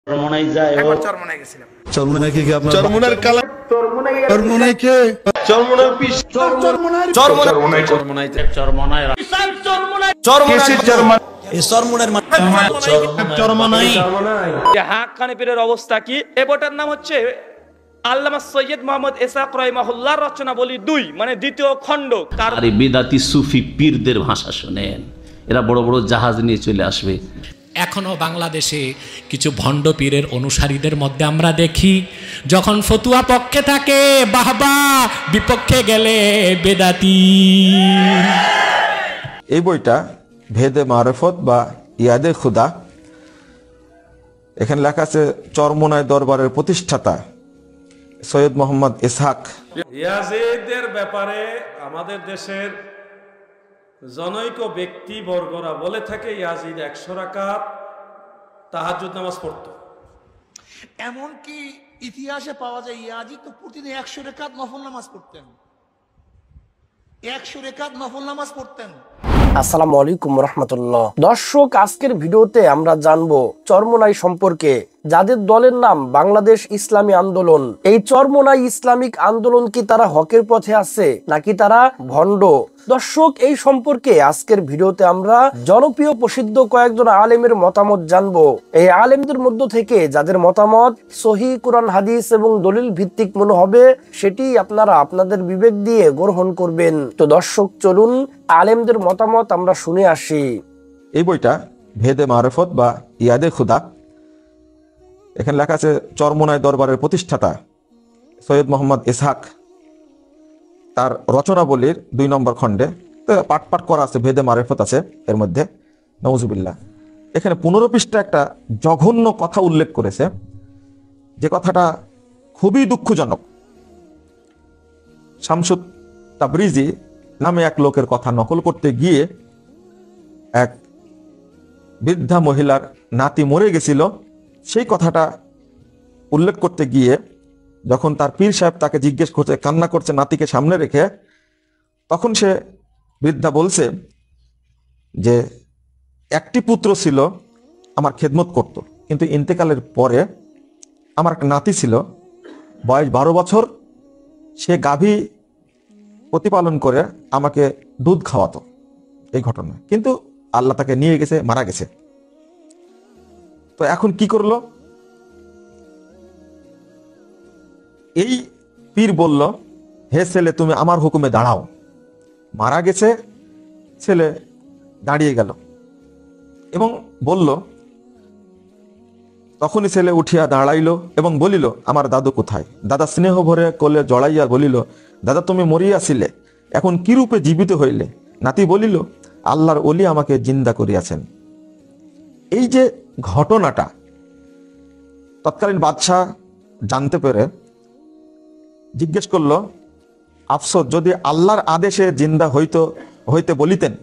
চরমোনাই যায় একবার চরমোনাই গেছিলাম। চরমোনাই কি আপনার চরমোনার কালার চরমোনাই কে চরমোনার পিস চরমোনাই চরমোনাই চরমোনাই কিসের চরমোনাই এই চরমোনাইর চরমোনাই যে হাক্কানি পীরের অবস্থা কি? এ বইটার নাম হচ্ছে আল্লামা সৈয়দ মোহাম্মদ ইসহাক রাহিমাহুল্লাহর রচনাবলী 2, মানে দ্বিতীয় খণ্ড। আর এই বিদাতি সুফি পীরদের ভাষা শোনেন, এরা বড় বড় জাহাজ নিয়ে চলে আসবে। এখনো বাংলাদেশে কিছু ভণ্ড পীরের অনুসারীদের মধ্যে আমরা দেখি, যখন ফতুয়া পক্ষে থাকে বাহবা, বিপক্ষে গেলে বেদাতি। এই বইটা ভেদে মারেফত বা ইয়াদে খুদা, এখানে লেখা আছে চরমোনাই দরবারের প্রতিষ্ঠাতা সৈয়দ মোহাম্মদ ইসহাক। ইয়াজিদের ব্যাপারে আমাদের দেশের জনৈক ব্যক্তিবর্গরা বলে থাকে ইয়াজিদ 100 রাকাত তাহাজ্জুদ নামাজ পড়তো। এমনকি ইতিহাসে পাওয়া যায় ইয়াজিদ তো প্রতিদিন 100 রাকাত নফল নামাজ পড়তেন। 100 রাকাত নফল নামাজ পড়তেন। আসসালামু আলাইকুম রহমতুল্লাহ। দর্শক, আজকের ভিডিওতে আমরা জানবো চরমোনাই সম্পর্কে, যাদের দলের নাম বাংলাদেশ ইসলামী আন্দোলন। এই চরমোনাই ইসলামিক আন্দোলন কি তারা হকের পথে আছে নাকি তারা ভণ্ড? দর্শক, এই সম্পর্কে আজকের ভিডিওতে আমরা জনপ্রিয় প্রসিদ্ধ কয়েকজন আলেমের মতামত জানবো। এই আলেমদের মধ্য থেকে যাদের মতামত সহিহ কুরআন হাদিস এবং দলিল ভিত্তিক মনে হবে, সেটি আপনারা আপনাদের বিবেক দিয়ে গ্রহণ করবেন। তো দর্শক, চলুন আলেমদের মতামত আমরা শুনে আসি। এই বইটা ভেদে মারেফত বা ইয়াদে খুদা, এখানে লেখা আছে চরমোনাই দরবারের প্রতিষ্ঠাতা সৈয়দ মোহাম্মদ ইসহাক, তার রচনাবলীর 2 নম্বর খণ্ডে পাঠ পাঠ করা আছে, ভেদে মারেফত আছে এর মধ্যে, নওজুবিল্লাহ। এখানে 15 পৃষ্ঠা একটা জঘন্য কথা উল্লেখ করেছে, যে কথাটা খুবই দুঃখজনক। শামসুদ তাবরিজি নামে এক লোকের কথা নকল করতে গিয়ে এক বৃদ্ধা মহিলার নাতি মরে গেছিল, সেই কথাটা উল্লেখ করতে গিয়ে যখন তার পীর সাহেব তাকে জিজ্ঞেস করছে, কান্না করছে নাতিকে সামনে রেখে, তখন সে বৃদ্ধা বলছে যে একটি পুত্র ছিল আমার খেদমত করত, কিন্তু ইন্তেকালের পরে আমার একটা নাতি ছিল, বয়স 12 বছর, সে গাভী প্রতিপালন করে আমাকে দুধ খাওয়াতো। এই ঘটনা, কিন্তু আল্লাহ তাকে নিয়ে গেছে, মারা গেছে। তো এখন কি করলো? এই পীর বলল, হে ছেলে, তুমি আমার হুকুমে দাঁড়াও। মারা গেছে, ছেলে দাঁড়িয়ে গেল এবং বলল, তখনই ছেলে উঠিয়া দাঁড়াইল এবং বলিল, আমার দাদু কোথায়? দাদা স্নেহ ভরে কোলে জড়াইয়া বলিল, দাদা তুমি মরিয়াছিলে, এখন কি রূপে জীবিত হইলে? নাতি বলিল, আল্লাহর ওলি আমাকে জিন্দা করিয়াছেন। এই যে ঘটনাটা, তৎকালীন বাদশাহ জানতে পেরে জিজ্ঞেস করলো, আফসোস, যদি আল্লাহর আদেশে জিন্দা হইতে বলিতেন,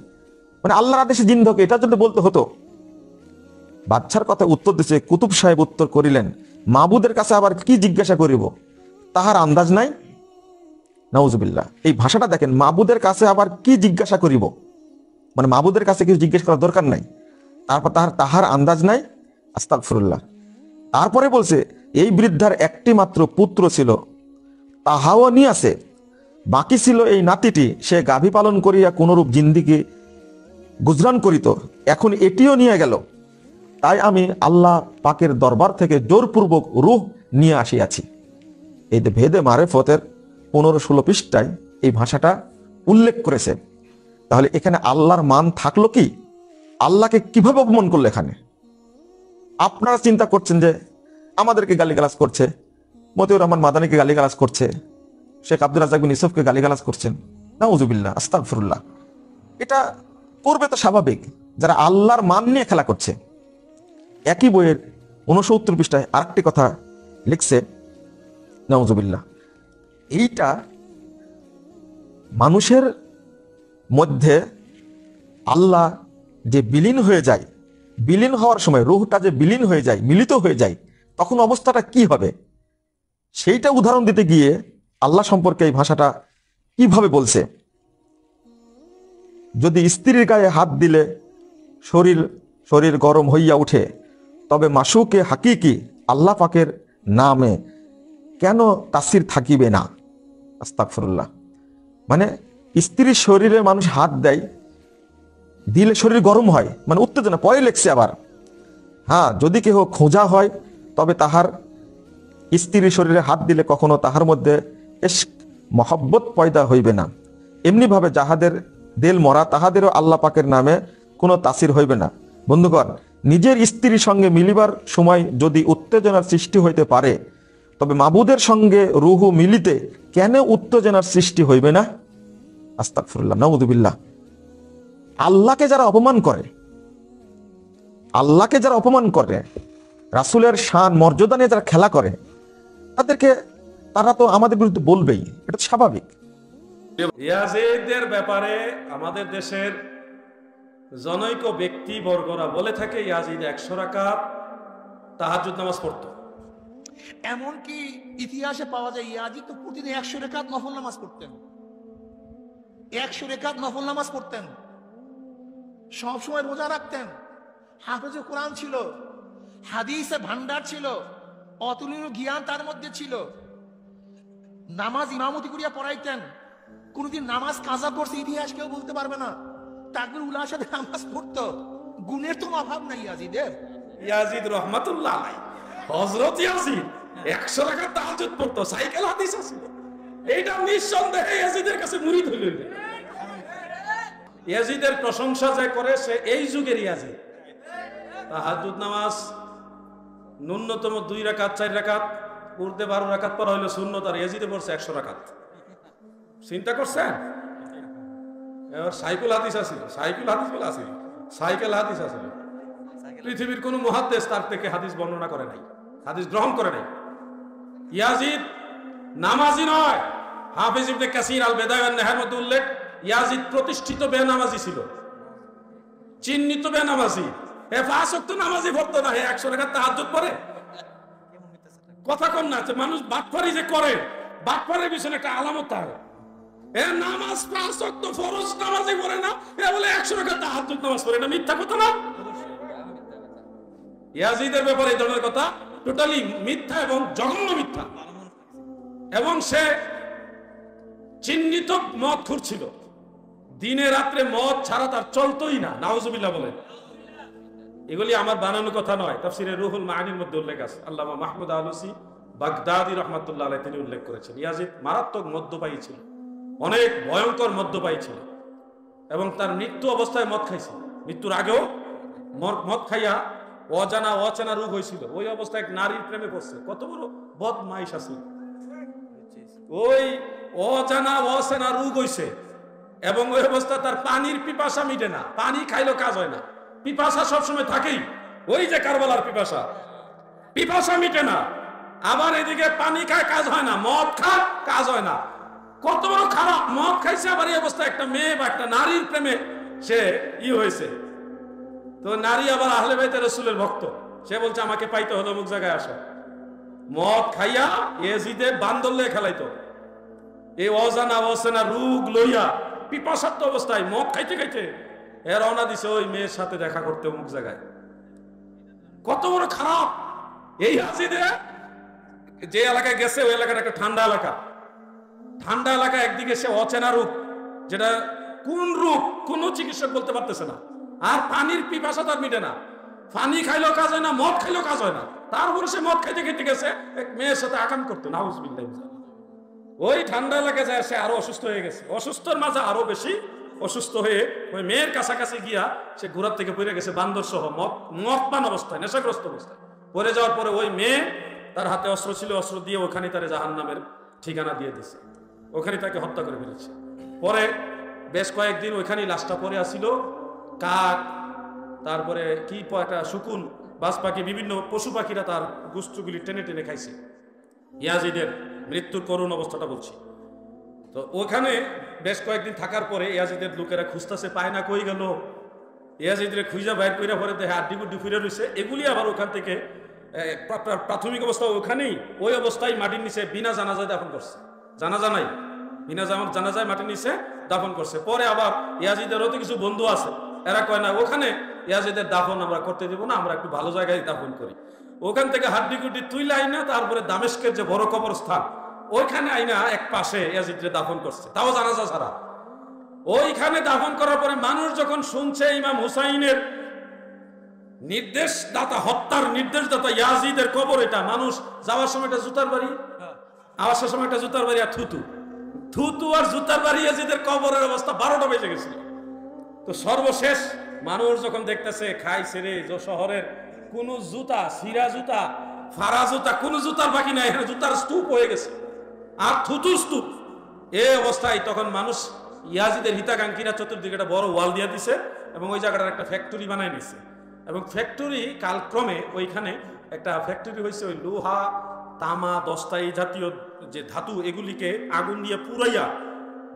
মানে আল্লাহর আদেশে জিন্দা হোক এটা যদি বলতে হতো। বাদশার কথা উত্তর দিছে, কুতুব সাহেব উত্তর করিলেন, মাবুদের কাছে আবার কি জিজ্ঞাসা করিব, তাহার আন্দাজ নাই। নাউজুবিল্লাহ। এই ভাষাটা দেখেন, মাবুদের কাছে আবার কি জিজ্ঞাসা করিব, মানে মাবুদের কাছে কিছু জিজ্ঞেস করার দরকার নাই, তারপর তাহার আন্দাজ নাই। আস্তাগফিরুল্লাহ। তারপরে বলছে, এই বৃদ্ধার একটি মাত্র পুত্র ছিল, তাহাও নিয়াছে, বাকি ছিল এই নাতিটি, সে গাভী পালন করিয়া কোনরূপ জিন্দিগি গুজরান করিত, এখন এটিও নিয়ে গেল। তাই আমি আল্লাহ পাকের দরবার থেকে জোরপূর্বক রূহ নিয়ে আসিয়াছি। এই যে ভেদে মারেফতের 15-16 পৃষ্ঠায় এই ভাষাটা উল্লেখ করেছে। তাহলে এখানে আল্লাহর মান থাকলো কি? আল্লাহকে কিভাবে অপমান করলো এখানে? আপনারা চিন্তা করছেন যে আমাদেরকে গালিগালাজ করছে, মতিউর রহমান মাদানীকে গালিগালাজ করছে, শেখ আব্দুল রাজ্জাক বিন ইউসুফকে গালিগালাজ করছেন। নাউজুবিল্লাহ, আস্তাগফিরুল্লাহ। এটা করবে তো স্বাভাবিক, যারা আল্লাহর মান নিয়ে খেলা করছে। একই বইয়ের 69 পৃষ্ঠায় আরেকটি কথা লিখছে, নাউজুবিল্লাহ। এইটা মানুষের মধ্যে আল্লাহ যে বিলীন হয়ে যায়, বিলীন হওয়ার সময় রূহটা যে বিলীন হয়ে যায়, মিলিত হয়ে যায়, তখন অবস্থাটা কি হবে সেইটা উদাহরণ দিতে গিয়ে আল্লাহ সম্পর্কে এই ভাষাটা কিভাবে বলছে। যদি স্ত্রীর গায়ে হাত দিলে শরীর গরম হইয়া উঠে, তবে মাসুকে হাকিকি আল্লাহ পাকের নামে কেন তাসির থাকিবে না? আস্তাগফিরুল্লাহ। মানে স্ত্রীর শরীরে মানুষ হাত দেয়, দিলে শরীর গরম হয়, মানে উত্তেজনা। পরে লেখছে আবার, হ্যাঁ, যদি কেহ খোঁজা হয় তবে তাহার স্ত্রীর শরীরে হাত দিলে কখনো তাহার মধ্যে ইশক মহব্বত পয়দা হইবে না। এমনি ভাবে যাহাদের দিল মরা তাহাদেরও আল্লাহ পাকের নামে কোনো তাসির হইবে না। বন্ধুগণ, নিজের স্ত্রীর সঙ্গে মিলিবার সময় যদি উত্তেজনার সৃষ্টি হইতে পারে, তবে মাবুদের সঙ্গে রুহু মিলিতে কেন উত্তেজনার সৃষ্টি হইবে না? আস্তাগফিরুল্লাহ, নাউযুবিল্লাহ। আল্লাহকে যারা অপমান করে, আল্লাহকে যারা অপমান করে, রাসূলের শান মর্যাদা নিয়ে যারা খেলা করে, তারা তো আমাদের বিরুদ্ধে বলবেই, এটা স্বাভাবিক। ইয়াজিদের ব্যাপারে আমাদের দেশের জনৈক ব্যক্তি বর্গরা বলে থাকে ইয়াজিদ 100 রাকাত তাহাজ্জুদ নামাজ পড়তো। এমনকি ইতিহাসে পাওয়া যায় ইয়াজিদ তো প্রতিদিন 100 রাকাত নফল নামাজ পড়তেন, 100 রাকাত নফল নামাজ পড়তেন, সব সময় রোজা রাখতেন, হাফেজে কোরআন ছিল, হাদিসে ভান্ডার ছিল, অতুলনীয় জ্ঞান তার মধ্যে ছিল, নামাজ ইমামতি করিয়া পড়াইতেন, কোনদিন নামাজ কাজা করছে ইতিহাস কেউ বলতে পারবে না। তাকবীর উলার সাথে নামাজ পড়তো, গুণের তো অভাব নাই ইয়াজিদের। ইয়াজিদ রহমাতুল্লাহ আলাইহি, হযরত ইয়াজিদ 100 রাকাত তাহাজ্জুদ পড়তো, সাইকেল হাদিস আছে। এইটা নিঃসন্দেহে ইয়াজিদের কাছে মুরিদ হইল। ইয়াজিদের প্রশংসা যে করে সে এই যুগের ইয়াজিদ। তাহাজ্জুদ নামাজ ন্যূনতম 2 রাকাত 4 রাকাত, উর্দে 12 রাকাত পড়া হইলো সুন্নত, আর ইয়াজিদে পড়ছে 100 রাকাত। চিন্তা করছেন? এবার সাইকেল হাদিস আছিল, সাইকেল হাদিস বলে আছিল, সাইকেল হাদিস আছিল। পৃথিবীর কোন মুহাদ্দিস তার থেকে হাদিস বর্ণনা করে নাই, হাদিস গ্রহণ করে নাই। ইয়াজিদ নামাজি নয়। হাফিজ ইবনে কাসির আল বেদায়া ওয়ান নেহার মধ্যে উল্লেখ, ইয়াজিদ প্রতিষ্ঠিত বেনামাজি ছিল, চিহ্নিত বেনামাজি। 5 ওয়াক্ত নামাজি পড়তো না, 100 রাকাত তাহাজ্জুদ পড়ে। কথা কন না, মানুষ বাটপারি যে করে, বাটপারের পিছনে একটা আলামত থাকে। নামাজ 5 ওয়াক্ত ফরজ নামাজই পড়ে না, বলে 100 রাকাত তাহাজ্জুদ নামাজ পড়ে না। মিথ্যা কথা না? ইয়াজিদের ব্যাপারে এই ধরনের কথা টোটালি মিথ্যা এবং জঘন্য মিথ্যা। এবং সে চিহ্নিত মদখোর ছিল, দিনে রাত্রে মদ ছাড়া তার চলতোই না। নাউজুবিল্লাহ বলেন। এগুলি আমার বানানো কথা নয়, তাফসিরে রুহুল মাআনির মধ্যে উল্লেখ আছে। আল্লামা মাহমুদ আলুসি বাগদাদি রাহমাতুল্লাহ আলাইহি তিনি উল্লেখ করেছেন, ইয়াজিদ মারাত্মক মদ্যপায়ী ছিল, অনেক ভয়ঙ্কর মদ্যপায়ী ছিল, এবং তার মৃত্যু অবস্থায় মদ খাইছে। মৃত্যুর আগেও মদ খাইয়া অচেনা রোগ হয়েছিল। ওই অবস্থায় এক নারীর প্রেমে পড়ছে। কত বড় বদমাইশ আছে! ওই অচেনা রোগ হয়েছে, এবং ওই অবস্থা তার পানির পিপাসা মিটে না, পানি খাইলেও কাজ হয় না, পিপাসা সবসময় থাকেই। ওই যে কারবালার পিপাসা মিটে না, আবার এদিকে পানি খায় কাজ হয় না, মদ খায় কাজ হয় না। কত বড় খারাপ! মদ খাইছে, আবার এই অবস্থায় একটা মেয়ে বা একটা নারীর প্রেমে সে হয়েছে। তো নারী আবার আহলে বাইতে রাসূলের ভক্ত, সে বলছে আমাকে পাইতে হলো অমুক জায়গায় আসো। মদ খাইয়া ইয়াজিদে বান্দরলে খেলাইতো। এই অজানা রোগ লইয়া পিপাসার্ত অবস্থায় মদ খাইতে খাইতে রওনা দিছে ওই মেয়ের সাথে দেখা করতে অমুক জায়গায়। কত বড় খারাপ! এই ইয়াজিদে যে এলাকায় গেছে ওই এলাকাটা একটা ঠান্ডা এলাকা। একদিকে সে অচেনা রোগ, যেটা কোন রোগ কোনো চিকিৎসক বলতে পারতেছে না, আর পানির পিপাসা তার মিটে না, পানি খাইলেও কাজ হয় না, মদ খাইলেও কাজ হয় না। তারপরে সে মদ খাইতে খাইতে গেছে এক মেয়ের সাথে আকাম করতে। নাউজুবিল্লাহ। ওই ঠান্ডা এলাকায় যায় সে আরো অসুস্থ হয়ে গেছে, অসুস্থর মাঝে আরো বেশি অসুস্থ হয়ে ওই মেয়ের কাছাকাছি গিয়া সে ঘোড়ার থেকে পড়ে গেছে, বান্দর সহ মদপান অবস্থায়, নেশাগ্রস্ত অবস্থায় পড়ে যাওয়ার পরে ওই মেয়ে, তার হাতে অস্ত্র ছিল, অস্ত্র দিয়ে ওখানে তার জাহান্নামের ঠিকানা দিয়ে দিছে, ওখানে তাকে হত্যা করে ফেলেছে। পরে বেশ কয়েকদিন ওইখানেই লাশটা পড়ে আসছিল। কাক, তারপরে কি একটা শুকুন, বাজ পাখি, বিভিন্ন পশু পাখিরা তার গোশতগুলি টেনে টেনে খাইছে। ইয়াজিদের মৃত্যুর করুণ অবস্থাটা বলছি। তো ওখানে বেশ কয়েকদিন থাকার পরে ইয়াজিদের লোকেরা খুঁজতেছে, পায় না, কই গেল। ইয়াজিদের খুঁজা বাইর কইরা পরে দেখে আড্ডি গুড্ডি ফিরে রয়েছে। এগুলি আবার ওখান থেকে প্রাথমিক অবস্থা ওখানেই ওই অবস্থায় মাটির নিচে বিনা জানাজায় দাফন করছে। জানাজা নাই, বিনা জানাজায় মাটির নিচে দাফন করছে। পরে আবার ইয়াজিদেরও তো কিছু বন্ধু আছে, এরা কয় না ওখানে ইয়াজিদের দাফন আমরা করতে দেবো না, আমরা একটু ভালো জায়গায় দাফন করি। ওখান থেকে হাড্ডি গুড্ডি তুইলে আইনা তারপরে দামেস্কের যে বড় কবরস্থান ওইখানে আইনা এক পাশে ইয়াজিদকে দাফন করছে, তাও জানাজা ছাড়া। ওইখানে দাফন করার পরে মানুষ যখন শুনছে ইমাম হুসাইনের নির্দেশদাতা, হত্যার নির্দেশদাতা ইয়াজিদের কবর এটা, মানুষ যাওয়ার সময় একটা জুতার বাড়ি, আসার সময় একটা জুতার বাড়ি আর থুতু থুতু আর জুতার বাড়ি ইয়াজিদের কবরের অবস্থা 12টা বেজে গেছিল। তো সর্বশেষ মানুষ যখন দেখতেছে খাই ছেড়ে শহরের কোন জুতা, সিরা জুতা, ফারা জুতা, কোন জুতার বাকি নাই, জুতার স্তূপ হয়ে গেছে আর থুতুর স্তূপ, এই অবস্থায় তখন মানুষ ইয়াজিদের হিতাকাঙ্ক্ষীরা চতুর্দিকে একটা বড় ওয়াল দিয়ে দিছে এবং ওই জায়গাটার একটা ফ্যাক্টরি বানাই নিছে। এবং ফ্যাক্টরি কালক্রমে ওইখানে একটা ফ্যাক্টরি হয়েছে, ওই লোহা, তামা, দস্তা, এই জাতীয় যে ধাতু এগুলিকে আগুন দিয়ে পুরাইয়া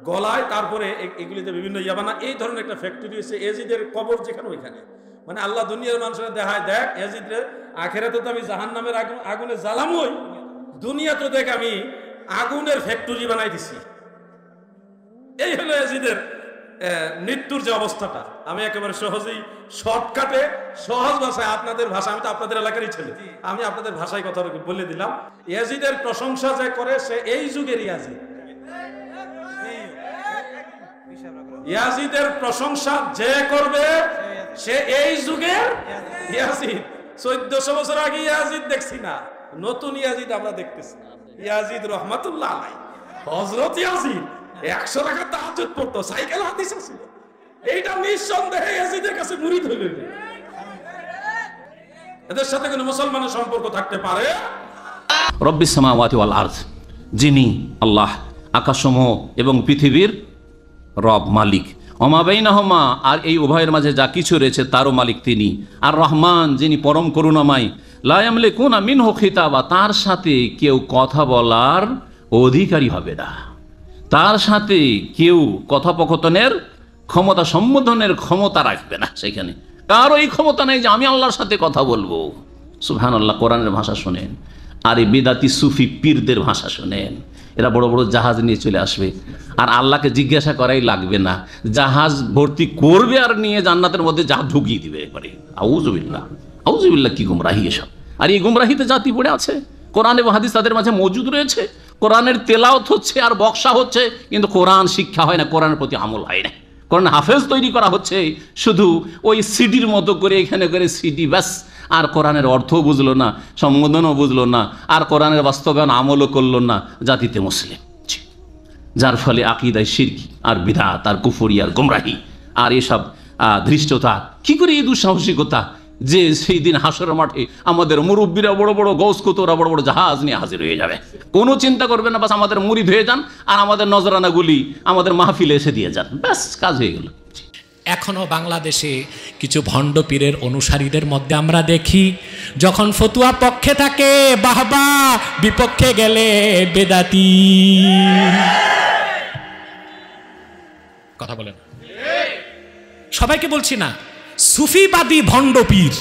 গলায় তারপরে এগুলিতে বিভিন্ন ইয়াবানা, এই ধরনের একটা ফ্যাক্টরি হয়েছে ইয়াজিদের কবর যেখানে ওইখানে। মানে আল্লাহ দুনিয়ার মানুষেরা দেখায়, দেখ ইয়াজিদের আখেরাতে তো আমি জাহান্নামের আগুনে জ্বালামই, দুনিয়া তো দেখ আমি আগুনের ফ্যাক্টরি বানাই দিছি। এই হলো ইয়াজিদের মৃত্যুর যে অবস্থাটা। আমি একেবারে সহজেই শর্টকাটে সহজ ভাষায় আপনাদের ভাষা, আমি তো আপনাদের এলাকারই ছেলে, আমি আপনাদের ভাষায় কথা বলে দিলাম। ইয়াজিদের প্রশংসা যে করে সে এই যুগের ইয়াজিদ, ইয়াজিদের প্রশংসা যে করবে সে এই যুগের ইয়াজিদ। 1400 বছর আগে ইয়াজিদ দেখছি না, নতুন ইয়াজিদ আমরা দেখতেছি। ইয়াজিদ রহমাতুল্লাহ আলাইহি, হযরত ইয়াজিদ 100 টাকা তাহাজ্জুদ পড়তো, সাইকেল হাদিস ছিল, এইটা নিঃসন্দেহে ইয়াজিদের কাছে মুরিদ হইল। এদের সাথে কোনো মুসলমানের সম্পর্ক থাকতে পারে? রব্বিস সামাওয়াতি ওয়াল আরদ, যিনি আল্লাহ আকাশসমূহ এবং পৃথিবীর রব, মালিক। ওমা বাইনাহুমা, আর এই উভয়ের মাঝে যা কিছু রয়েছে তারও মালিক তিনি। আর রহমান, যিনি পরম করুণাময়। লা ইয়ামলিকুনা মিনহু খিতাবা, তার সাথে কেউ কথা বলার অধিকারী হবে না, তার সাথে কেউ কথোপকথনের ক্ষমতা, সম্বোধনের ক্ষমতা রাখবে না। সেখানে কারো এই ক্ষমতা নেই যে আমি আল্লাহর সাথে কথা বলবো। সুবহানাল্লাহ, কোরআনের ভাষা শোনেন আর এই বিদাতি সুফি পীরদের ভাষা শোনেন। এরা বড় বড় জাহাজ নিয়ে চলে আসবে আর আল্লাহকে জিজ্ঞাসা করাই লাগবে না, জাহাজ ভর্তি করবে আর নিয়ে জান্নাতের মধ্যে জাহাজ ঢুকিয়ে দিবে একবারে। আউযুবিল্লাহ, আউযুবিল্লাহ, কি গুমরাহি এসব! আর এই গুমরাহিতে জাতি পড়ে আছে। কোরআন এবং হাদিস তাদের মাঝে মজুদ রয়েছে, কোরআনের তেলাওয়াত হচ্ছে আর বক্সা হচ্ছে, কিন্তু কোরআন শিক্ষা হয় না, কোরআনের প্রতি আমল হয় না। কোরআন হাফেজ তৈরি করা হচ্ছে শুধু ওই সিডির মতো করে, এখানে করে সিডি ব্যাস, আর কোরআনের অর্থ বুঝলো না, সম্বোধনও বুঝলো না, আর কোরআনের বাস্তবায়ন আমলও করলো না জাতিতে মুসলিম। যার ফলে আকীদায় শিরকি আর বিদআত আর কুফরি আর গুমরাহি আর এসব ধৃষ্টতা। কি করে এই দুঃসাহসিকতা যে সেই দিন হাসরের মাঠে আমাদের মুরব্বীরা বড় বড় গৌস কুতুবরা বড় বড় জাহাজ নিয়ে হাজির হয়ে যাবে, কোনো চিন্তা করবে না, বাস আমাদের মুরিদ হয়ে যান আর আমাদের নজরানাগুলি আমাদের মাহফিলে এসে দিয়ে যান, ব্যাস কাজ হয়ে গেল। এখনো বাংলাদেশে কিছু ভণ্ড পীরের অনুসারীদের মধ্যে আমরা দেখি, যখন ফতুয়া পক্ষে থাকে বাহবা, বিপক্ষে গেলে বেদাতি। কথা বলেন, সবাইকে বলছি না, সুফিবাদী ভণ্ড পীর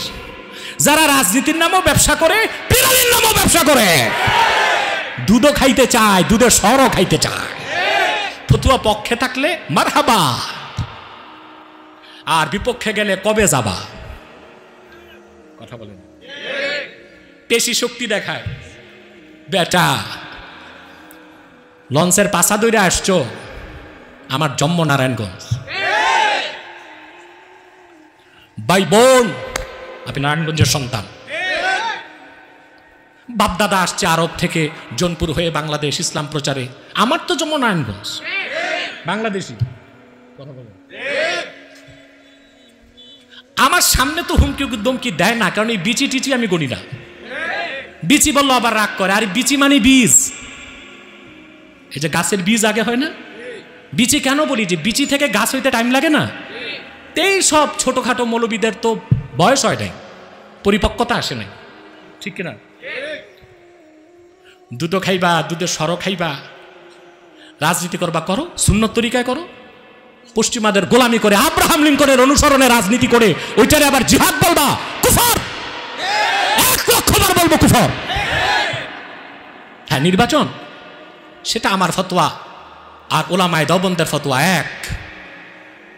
যারা রাজনীতির নামও ব্যবসা করে, পীরের নামও ব্যবসা করে, দুধও খাইতে চায়, দুধের সরও খাইতে চায়। ফতুয়া পক্ষে থাকলে মারহাবা, আর বিপক্ষে গেলে কবে যাবা। কথা বলেন, পেশি শক্তি দেখায়। বেটা, লঞ্চের পাশা দইরা আসছো, আমার জন্ম নারায়ণগঞ্জ। ভাই বোন, আপনি নারায়ণগঞ্জের সন্তান, বাপদাদা আসছে আরব থেকে জোনপুর হয়ে বাংলাদেশ ইসলাম প্রচারে, আমার তো জন্ম নারায়ণগঞ্জ, বাংলাদেশি। কথা বলেন, আমার সামনে তো হুমকি দমকি দেয় না, কারণ এই বিচি টিচি আমি গণি না। বিচি বললো আবার রাগ করে, আর বিচি মানে বীজ, এই যে গাছের বীজ আগে হয় না, বিচি কেন বলি, যে বিচি থেকে গাছ হইতে টাইম লাগে না। এই সব ছোটখাটো মৌলবীদের তো বয়স হয় নাই, পরিপক্কতা আসে নাই, ঠিক কিনা? দুধও খাইবা, দুধের সরও খাইবা, রাজনীতি করবা করো, সুন্নত তরিকায় করো। পশ্চিমাদের গোলামি করে, আব্রাহাম লিঙ্কনের অনুসরণে রাজনীতি করে ওইটারে আবার জিহাদ বলবা, কুফর। 1,00,000 বার বলবো কুফর। হ্যাঁ, নির্বাচন সেটা আমার ফতোয়া আর ওলামায়ে দেওবন্দের ফতোয়া এক।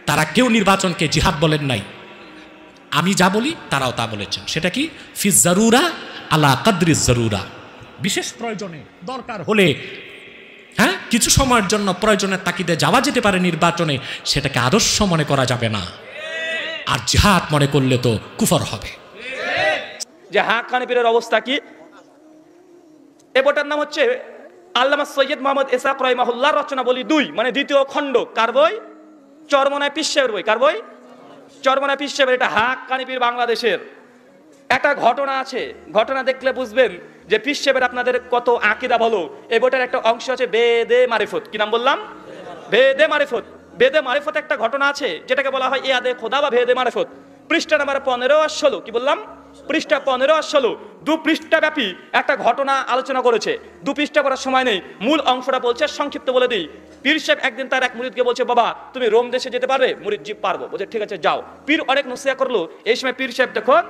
তারা কেউ নির্বাচনকে জিহাদ বলেন নাই, আমি যা বলি তারাও তা বলেছেন। সেটা কি? ফি জারুরা আলা কাদরি জরুরা, বিশেষ প্রয়োজনে দরকার হলে হ্যাঁ কিছু সময়ের জন্য প্রয়োজনের তাকিদে যাওয়া যেতে পারে নির্বাচনে, সেটাকে আদর্শ মনে করা যাবে না। আর জিহাদ মনে করলে তো কুফর হবে। যে হাক্কানি পীরের অবস্থা কি, এ বইটার নাম হচ্ছে আল্লামা সৈয়দ মোহাম্মদ ইসহাক রাহিমাহুল্লাহর রচনাবলী 2, মানে দ্বিতীয় খণ্ড। কার বই? চরমনায় পীর সাহেবের বই। কার বই? চরমনায় পীর সাহেবের। এটা হাক্কানি পীর বাংলাদেশের। একটা ঘটনা আছে, ঘটনা দেখলে বুঝবেন যে পীর সাহেবের আপনাদের কত আকীদা ভালো। এই বইটার একটা অংশ আছে বেদে মারিফত। কি নাম বললাম? বেদে মারিফত। বেদে মারিফত একটা ঘটনা আছে যেটাকে বলা হয় ইয়াদে খোদা বা বেদে মারিফত। পৃষ্ঠা নাম্বার 15 আর 16। কি বললাম? পৃষ্ঠা 15 আর 16, 2 পৃষ্ঠা ব্যাপী একটা ঘটনা আলোচনা করেছে। 2 পৃষ্ঠা করার সময় নেই, মূল অংশটা বলছে, সংক্ষিপ্ত বলে দিই। পীর সাহেব একদিন তার এক মুরিদকে বলছে, বাবা তুমি রোম দেশে যেতে পারবে? মুরিদ জি পারবো। বলছে ঠিক আছে যাও। পীর অনেক নসিহত করলো। এই সময় পীর সাহেব দেখুন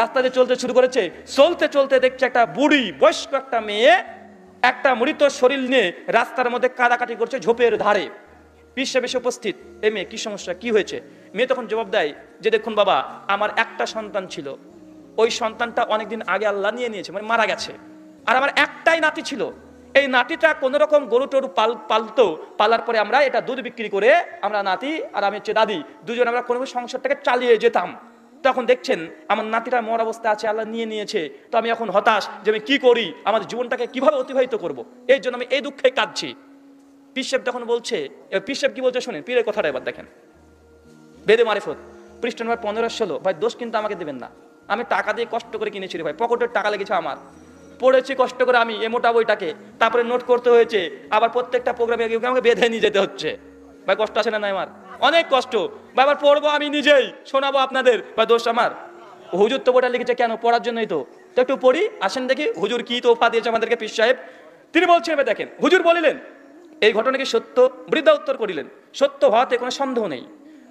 রাস্তা দিয়ে চলতে শুরু করেছে। চলতে চলতে দেখছে একটা বুড়ি বয়স্ক একটা মেয়ে একটা মৃত শরীর নিয়ে রাস্তার মধ্যে কাদাকাটি করছে ঝোপের ধারে। পীর সাহেব এসে উপস্থিত। এই মেয়ে কি সমস্যা, কি হয়েছে? মেয়ে তখন জবাব দেয় যে দেখুন বাবা, আমার একটা সন্তান ছিল, ওই সন্তানটা অনেকদিন আগে আল্লাহ নিয়ে নিয়েছে, মানে মারা গেছে। আর আমার একটাই নাতি ছিল, এই নাতিটা কোনো রকম গরু টরু পালতো, পালার পরে আমরা এটা দুধ বিক্রি করে আমরা নাতি আর আমি হচ্ছে দাদি দুজন আমরা কোনো সংসারটাকে চালিয়ে যেতাম। তখন দেখছেন আমার নাতিটা মর অবস্থা আছে, আল্লাহ নিয়ে নিয়েছে। তো আমি এখন হতাশ যে আমি কি করি, আমাদের জীবনটাকে কিভাবে অতিবাহিত করব, এই জন্য আমি এই দুঃখে কাঁদছি। পীর সাহেব তখন বলছে, পীর সাহেব কি বলছে শোনেন, পীরের কথাটা এবার দেখেন। বেদে মারিফত পৃষ্ঠা নম্বর 15 16। ভাই দোষ কিন্তু আমাকে দেবেন না, আমি টাকা দিয়ে কষ্ট করে কিনেছি রে ভাই, পকেটের টাকা লেগেছে আমার, পড়েছি কষ্ট করে আমি এ মোটা বইটাকে, তারপরে নোট করতে হয়েছে, আবার প্রত্যেকটা প্রোগ্রামে আমাকে বেঁধে নিয়ে যেতে হচ্ছে। ভাই কষ্ট আছে না? নাই আমার অনেক কষ্ট ভাই। আবার পড়বো আমি নিজেই, শোনাবো আপনাদের, ভাই দোষ আমার। হুজুর তো বইটা লিখেছে কেন? পড়ার জন্যই তো। তো একটু পড়ি, আসেন দেখি হুজুর কি তোফা দিয়েছে আমাদেরকে পীর সাহেব। তিনি বলছেন দেখেন, হুজুর বলিলেন এই ঘটনা কি সত্য? বৃদ্ধা উত্তর করিলেন সত্য হওয়াতে কোনো সন্দেহ নেই।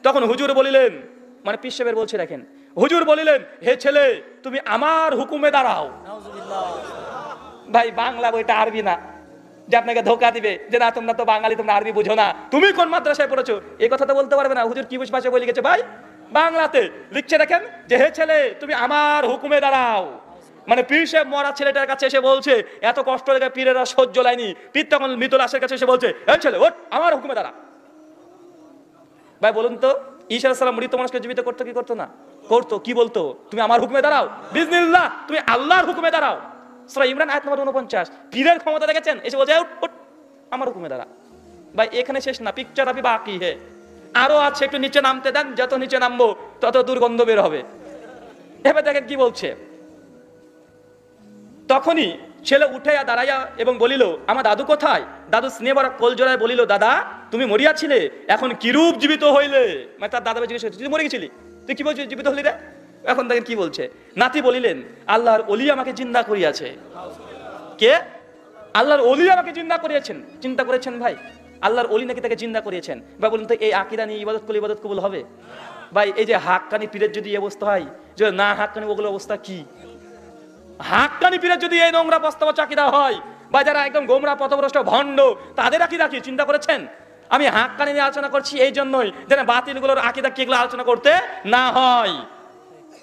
তখন হুজুর বলিলেন, মানে পীর সাহেবের বলছে দেখেন, হুজুর বলিলেন হে ছেলে তুমি আমার হুকুমে দাঁড়াও। ভাই বাংলা বইটা আরবি না, যে আপনাকে ধোকা দিবে যে না তোমরা তো বাঙালি, তোমরা আরবি বুঝো না, তুমি কোন মাদ্রাসায় পড়েছো, এই কথা তো বলতে পারবে না। হুজুর কি ভাষায় বলে গেছে ভাই? বাংলাতে লিখছে দেখেন যে হে ছেলে তুমি আমার হুকুমে দাঁড়াও। মানে পীর সাহেব মরা ছেলেটার কাছে এসে বলছে, এত কষ্ট লেগে পীরেরা সহ্য লাইনি, পীর তখন মৃত লাশের কাছে এসে বলছে হে ছেলে ওঠ আমার হুকুমে দাঁড়া। ভাই বলুন তো, ঈসা আলাইহিস সালাম মৃত মানুষকে জীবিত করতো কি করতো না? করতো। কি বলতো? তুমি আমার হুকুমে দাঁড়াও, বিজনিল্লাহ তুমি আল্লাহর হুকুমে দাঁড়াও। সূরা ইমরান আয়াত নম্বর 49। পীরের ক্ষমতা দেখেছেন, এসে বলছে উঠ আমার হুকুমে দাঁড়া। ভাই এখানে শেষ না, পিকচার আবি বাকি হে, আরো আছে, একটু নিচে নামতে দেন, যত নিচে নামবো তত দুর্গন্ধ বের হবে। এবার দেখেন কি বলছে। তখনই ছেলে উঠাইয়া দাঁড়াইয়া এবং বলিল আমার দাদু কোথায়? দাদু স্নেহ ভরা কোল জোড়ায় বলিল দাদা তুমি মরিয়াছিলে, এখন কিরূপ জীবিত হইলে? মানে তার দাদা জিজ্ঞেস করছে তুই মরে গেছিলি, তুই কি বলছিস জীবিত হলি রে? এখন দেখেন কি বলছে। নাতি বলিলেন আল্লাহর ওলি আমাকে জিন্দা করিয়াছে। কে? আল্লাহর ওলি আমাকে জিন্দা করিয়েছেন। চিন্তা করেছেন ভাই, আল্লাহর ওলি নাকি তাকে জিন্দা করিয়েছেন? বা বলুন তো এই আকীদা নিয়ে ইবাদত করলে ইবাদত কবুল হবে? ভাই এই যে হাক্কানি পীরের যদি এই অবস্থা হয়, যে না হাক্কানি ওগুলো অবস্থা কি? হাক্কানি পীরের যদি এই নোংরা প্রস্তাব চাকিদা হয়, বা যারা একদম গোমরা পথভ্রষ্ট ভণ্ড তাদের আকীদা কি চিন্তা করেছেন? আমি হাক্কানি নিয়ে আলোচনা করছি এই জন্যই যেন বাতিলগুলোর আকীদা কি এগুলো আলোচনা করতে না হয়।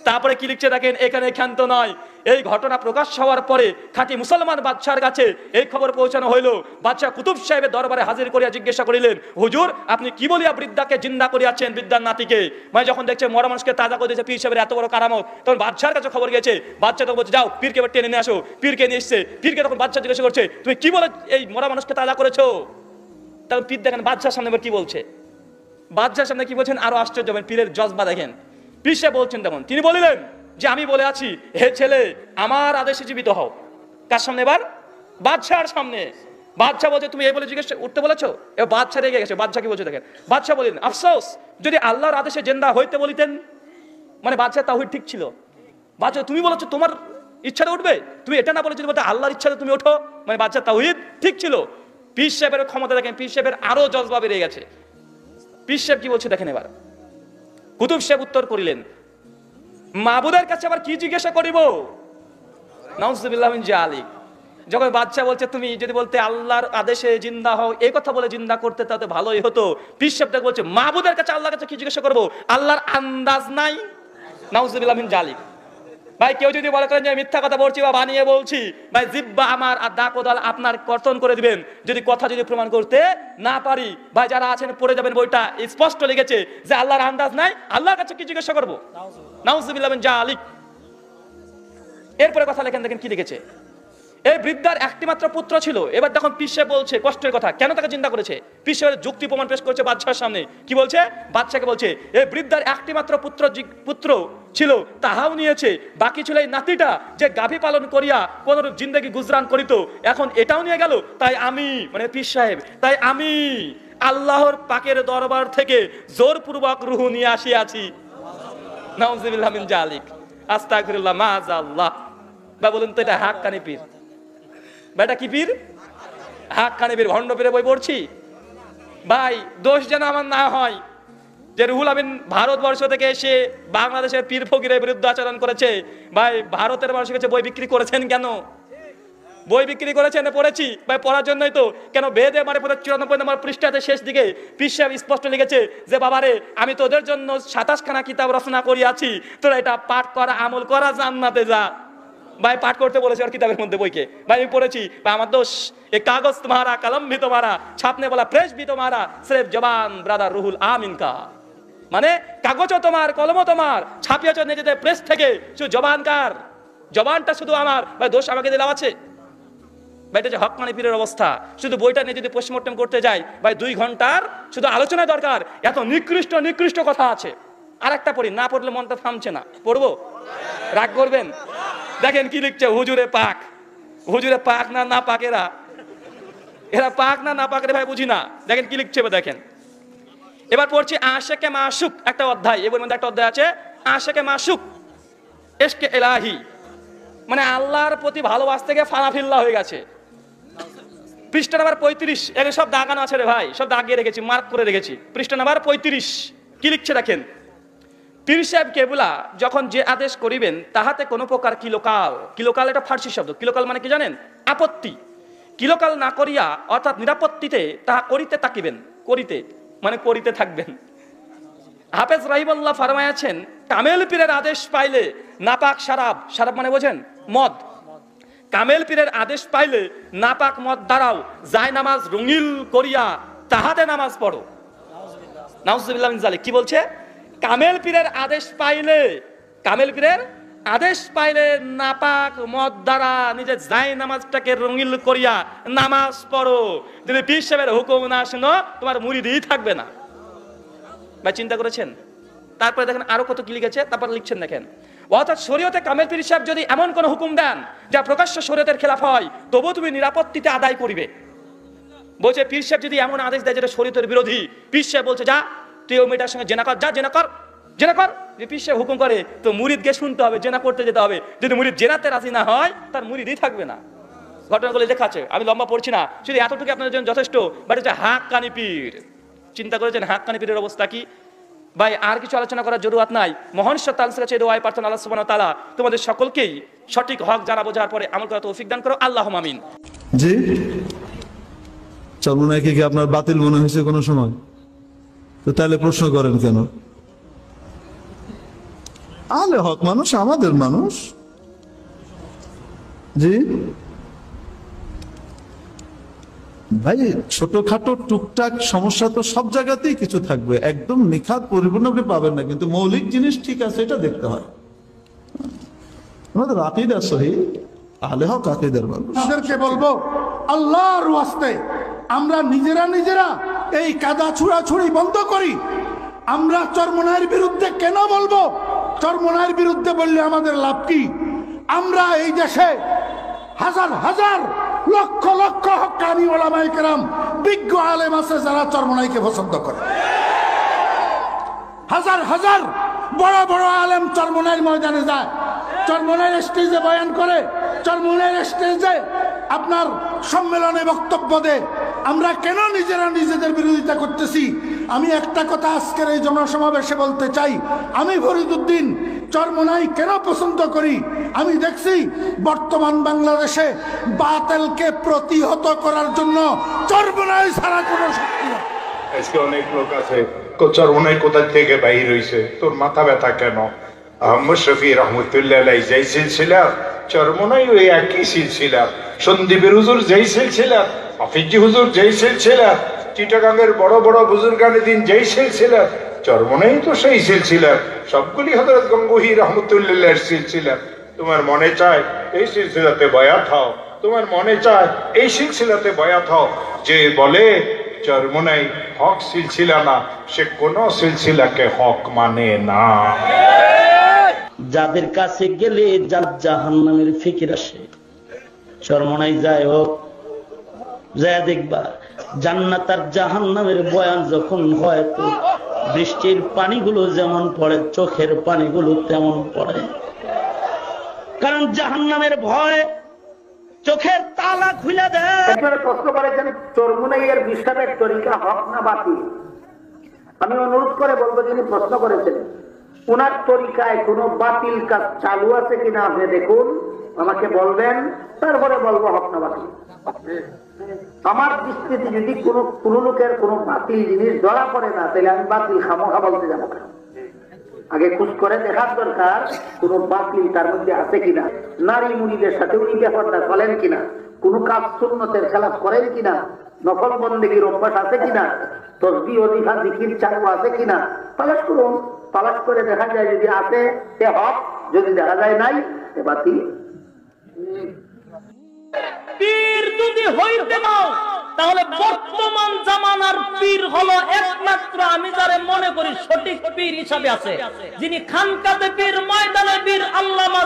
তারপরে কি লিখছে দেখেন, এখানে ক্ষান্ত নয়, এই ঘটনা প্রকাশ হওয়ার পরে খাঁটি মুসলমান বাদশার কাছে এই খবর পৌঁছানো হইল। বাদশাহ কুতুব সাহেবের দরবারে হাজির করিয়া জিজ্ঞাসা করিলেন হুজুর আপনি কি বলিয়া বৃদ্ধাকে জিন্দা করিয়াছেন, বৃদ্ধার নাতিকে? মানে যখন দেখছে মরা মানুষকে তাজা করে দিয়েছে পীর সাহেবের এত বড় কারামত, তখন বাদশার কাছে খবর গেছে। বাদশা তখন বলছে যাও পীরকে এবার টেনে নিয়ে আসো। পীরকে নিয়ে এসছে। পীরকে তখন বাদশা জিজ্ঞাসা করছে তুমি কি বলে এই মরা মানুষকে তাজা করেছো? তখন পীর দেখেন বাদশার সামনে এবার কি বলছে। বাদশার সামনে কি বলছেন আরো আশ্চর্য হবেন, পীরের জজবা দেখেন। পীর সাহেব বলছেন তখন, তিনি বলিলেন যে আমি বলে আছি হে ছেলে আমার আদেশে জীবিত হও। কার সামনে? এবার বাদশার সামনে। বাদশা বলছে তুমি এই বলে জিজ্ঞেস উঠতে বলেছো? এবার বাদশা রেগে গেছে। বাদশা কি বলছে দেখেন, বাদশা বলেন আফসোস যদি আল্লাহর আদেশে জিন্দা হইতে বলিতেন। মানে বাদশা তাওহীদ ঠিক ছিল। বাদশা তুমি বলেছো তোমার ইচ্ছাতে উঠবে, তুমি এটা না বলে যদি বলতে আল্লাহর ইচ্ছাতে তুমি ওঠো, মানে বাদশা তাওহীদ ঠিক ছিল। পীর সাহেবের ক্ষমতা দেখেন, পীর সাহেবের আরো জজবা বেড়ে গেছে। পীর সাহেব কি বলছে দেখেন। এবার কুতুব সাহেব উত্তর করিলেন মাবুদের কাছে আবার কি জিজ্ঞাসা করিব? নাউজুবিল্লাহ মিন জালিক। যখন বাদশা বলছে তুমি যদি বলতে আল্লাহর আদেশে জিন্দা হও, এই কথা বলে জিন্দা করতে তাতে ভালোই হতো। পীর সাহেব বলছে মাবুদের কাছে আল্লাহর কাছে কি জিজ্ঞাসা করবো? আল্লাহর আন্দাজ নাই। নাউজুবিল্লাহ মিন জালিক। ভাই কেউ যদি বলে করেন যে মিথ্যা কথা বলছি বা বানিয়ে বলছি, ভাই জিব্বা আমার আর দা কোদাল আপনার কর্তন করে দিবেন যদি কথা যদি প্রমাণ করতে না পারি। ভাই যারা আছেন পড়ে যাবেন, বইটা স্পষ্ট লিখেছে যে আল্লাহর আন্দাজ নাই, আল্লাহর কাছে কি জিজ্ঞাসা করবো? নাউজুবিল্লাহ মিন জালিক। এরপরে কথা লেখেন, দেখেন কি লিখেছে। এই বৃদ্ধার একটি মাত্র পুত্র ছিল। এবার দেখুন পীর সাহেব বলছে কষ্টের কথা, কেন তাকে চিন্তা করেছে। পীর সাহেব যুক্তি প্রমাণ পেশ করেছে বাদশাহের সামনে। কি বলছে? বাদশাকে বলছে এই বৃদ্ধার একটি মাত্র পুত্র ছিল, তাহাও নিয়েছে, বাকি ছিল এই নাতিটা যে গাভী পালন করিয়া কোনরূপ জিন্দেগি গুজরান করিত, এখন এটাও নিয়ে গেল। তাই আমি, মানে পীর সাহেব, তাই আমি আল্লাহর পাকের দরবার থেকে জোরপূর্বক রূহ নিয়ে আসিয়াছি। নাউজুবিল্লাহ মিন জালিক, আস্তাগফিরুল্লাহ, মাআযাল্লাহ। ভাই বলুন তো এটা হাক্কানি পীর? বেটা কি পীর? হাক্কানি পীর, ভণ্ড পীরে বই পড়ছি। ভাই দোষ যেন আমার না হয় যে রুহুল আমিন ভারতবর্ষ থেকে এসে বাংলাদেশের পীর ফকিরের বিরুদ্ধে আচরণ করেছে। ভাই ভারতের মানুষের কাছে বই বিক্রি করেছেন কেন? বই বিক্রি করেছেন পড়েছি ভাই, পড়ার জন্যই তো। কেন বেদে মানে 94 নম্বর পৃষ্ঠাতে শেষ দিকে পীর সাহেব স্পষ্ট লিখেছে যে বাবারে আমি তোদের জন্য 27 খানা কিতাব রচনা করিয়াছি, তোরা এটা পাঠ করা, আমল করা, জান্নাতে যা। ভাই পাঠ করতে বলেছে আর কিতাবের মধ্যে বইকে। ভাই আমি পড়েছি। ভাই আমার দোষ, এ কাগজ তোমারা, কলম ভি তোমারা, ছাপনে বলা প্রেস ভি তোমারা, সির্ফ জবান ব্রাদার রুহুল আমিন কা। মানে কাগজও তোমার, কলমও তোমার, ছাপিয়েছ নিজেদের প্রেস থেকে, শুধু জবানকার, জবানটা শুধু আমার। ভাই দোষ আমাকে দিলাম আছে? ভাই এটা যে হক্কানি পীরের অবস্থা। শুধু বইটা নিয়ে যদি পোস্টমর্টম করতে যাই ভাই 2 ঘন্টার শুধু আলোচনা দরকার, এত নিকৃষ্ট কথা আছে। আর একটা পড়ি, না পড়লে মনটা থামছে না। পড়বো? রাগ করবেন? দেখেন কি লিখছে, হুজুরে পাক। হুজুরে পাক না না পাকেরা, এরা পাক না না পাকেরা ভাই বুঝি না। দেখেন কি লিখছে, দেখেন। এবার পড়ছি আশেকে মাসুক, একটা অধ্যায়। এর মধ্যে একটা অধ্যায় আছে আশেকে মাসুক, ইশকে ইলাহি, মানে আল্লাহর প্রতি ভালোবাসতে গিয়ে ফানাফিল্লা হয়ে গেছে। পৃষ্ঠা নাম্বার 35, এখানে সব দাগানো আছে রে ভাই, সব দাগিয়ে রেখেছি, মার্ক করে রেখেছি। পৃষ্ঠা নাম্বার 35 কি লিখছে দেখেন। পীর সাহেব কেবলা যখন যে আদেশ করিবেন তাহাতে কোনো প্রকার কিলোকাল, কিলোকাল এটা ফার্সি শব্দ। কিলোকাল মানে কি জানেন? আপত্তি। কিলোকাল না করিয়া অর্থাৎ নিরাপত্তিতে তাহা করিতে থাকিবেন, করিতে মানে করিতে থাকবেন। হাফেজ রাহিমাহুল্লাহ ফরমায়াছেন কামেল পীরের আদেশ পাইলে নাপাক শারাব, শারাব মানে বোঝেন মদ, কামেল পীরের আদেশ পাইলে নাপাক মদ দ্বারাও যায় নামাজ রঙিল করিয়া তাহাতে নামাজ পড়ো। নাউজুবিল্লাহ মিন জালিক। কি বলছে? কামেল পীরের আদেশ পাইলে, কামেল পীরের আদেশ পাইলে নাপাক মদ দ্বারা নিজের যায় নামাজটাকে রঙিল করিয়া নামাজ পড়ো। যদি পীর সাহেবের হুকুম না শুনো তোমার মুরিদই থাকবে না। ভাই চিন্তা করেছেন? তারপরে দেখেন আরো কত কি লিখেছে, তারপর লিখছেন দেখেন। অর্থাৎ শরীয়তে কামেল পীর সাহেব যদি এমন কোন হুকুম দেন যা প্রকাশ্য শরীয়তের খেলাফ হয়, তবু তুমি নিরাপত্তিতে আদায় করিবে। বলছে পীর সাহেব যদি এমন আদেশ দেয় যেটা শরীয়তের বিরোধী, পীর সাহেব বলছে যা তুই ওই মেয়েটার সঙ্গে জেনা কর, যা জেনা কর, জেনা কর। যে পীর সাহেব হুকুম করে তো মুরিদকে শুনতে হবে, জেনা করতে যেতে হবে। যদি মুরিদ জেনাতে রাজি না হয় তার মুরিদই থাকবে না। ঘটনাগুলো লেখা আছে, আমি লম্বা পড়ছি না, শুধু এতটুকু আপনাদের জন্য যথেষ্ট। বাট এটা হাক্কানি পীর। চিন্তা করেছেন হাক্কানি পীরের অবস্থা কি? ভাই আর কিছু আলোচনা করার জরুরত নাই। মহান ঈশ্বর তাআলার কাছে দোয়া প্রার্থনা, আল্লাহ সুবহানাহু ওয়া তাআলা তোমাদের সকলকেই সঠিক হক জানা বোঝার পরে আমল করার তৌফিক দান করো। আল্লাহুম্মা আমিন। জি, চরমোনাইকে কি আপনার বাতিল মনে হয়েছে কোনো সময়? তো তাহলে প্রশ্ন করেন কেন? আলে হক মানুষ, আমাদের মানুষ। জি ভাই, ছোটখাটো টুকটাক সমস্যা তো সব জায়গাতেই কিছু থাকবে, একদম নিখাত পরিপূর্ণ আপনি পাবেন না, কিন্তু মৌলিক জিনিস ঠিক আছে এটা দেখতে হয়। আমাদের আকীদা সহিহ, আলে হক আকীদার মানুষ। তাদেরকে বলবো আল্লাহর ওয়াস্তে আমরা নিজেরা এই কাদা ছুড়াছুড়ি বন্ধ করি। আমরা চরমোনাইয়ের বিরুদ্ধে কেন বলবো? চরমোনাইয়ের বিরুদ্ধে বললে আমাদের লাভ কি? আমরা এই দেশে হাজার হাজার লক্ষ লক্ষ হক্কানি ওলামায়ে কেরাম, বিজ্ঞ আলেম আছে যারা চরমোনাইকে পছন্দ করে। হাজার হাজার বড় বড় আলেম চরমোনাইয়ের ময়দানে যায়, চরমোনাইয়ের স্টেজে বয়ান করে, চরমোনাইয়ের স্টেজে আপনার সম্মেলনে বক্তব্য দেয়। আমরা কেন নিজেরা নিজেদের বিরোধিতা করতেছি? আমি একটা কথা আজকের এই জনসমাবেশে বলতে চাই। আমি ফরিদউদ্দিন চরমোনাই কেন পছন্দ করি? আমি দেখছি বর্তমান বাংলাদেশে বাতিলকে প্রতিহত করার জন্য চরমোনাই ছাড়া কোনো শক্তি নেই। আজকে অনেক লোক আছে চরমোনাই কোথা থেকে বাহির হইছে, তোর মাথা ব্যথা কেন? আহমদ শফি রহমতুল্লাহ আলাইহি যেই সিলসিলা, চরমনাই ওই একই সিলসিলা, সন্দীপের হুজুর যেই সিলসিলা, হাফিজি হুজুর যেই সিলসিলা, চিটাগাঙ্গের বড় বড় বুজুর্গানে দিন যেই সিলসিলা, চরমনাই তো সেই সিলসিলা, সবগুলি হযরত গঙ্গোহী রহমতুল্লাহর সিলসিলা। তোমার মনে চায় এই সিলসিলাতে বয়াত হও, তোমার মনে চায় এই সিলসিলাতে বয়াত হও। যে বলে চরমনাই হক সিলসিলা না, সে কোন সিলসিলাকে হক মানে না। যাদের কাছে গেলে জাহান্নামের ফিকির আসে, চরমনাই যায় হোক, যায় দেখবা জান্নাত আর জাহান্নামের বয়ান যখন হয়, তো বৃষ্টির পানিগুলো যেমন পড়ে, চোখের পানিগুলো তেমন পড়ে। কারণ জাহান্নামের ভয় চোখের তালা খুলে দেয়। একবার প্রশ্ন করেছেন চরমনাইয়ের বিশ্বাসের তরিকা হক না বাতিল। আমি অনুরোধ করে বলবো, যিনি প্রশ্ন করেছেন ওনার তরিকায় কোনো বাতিল কাজ চালু আছে কিনা আপনি দেখুন, আমাকে বলবেন, তারপরে বলবো হক না বাতিল। আমার দৃষ্টিতে যদি কোনো লোকের কোনো বাতিল জিনিস ধরা পড়ে না, তাহলে আমি বাতিল খামোখা বলতে যাবো না। আগে খোঁজ করে দেখার দরকার কোন বাতিল তার মধ্যে আছে কিনা, নারী মুনিদের সাথে উনি ব্যাপারটা চলেন কিনা, কোন কাজ সুন্নতের খেলাফ করেন কিনা, নকল বন্দেগীর অভ্যাস আছে কিনা, তসবিহ ওজিফা জিকির চালু আছে কিনা, তালাশ করুন। তালাশ করে দেখা যায় যদি আছে সে হক, যদি দেখা যায় নাই সে বাতিল। পীর যদি হইতে নাও, তাহলে বর্তমান জামানার পীর হলো একমাত্র আমি যারে মনে করি সঠিক পীর হিসাবে আছে, যিনি খানকাতে পীর, ময়দানে পীর, আল্লামা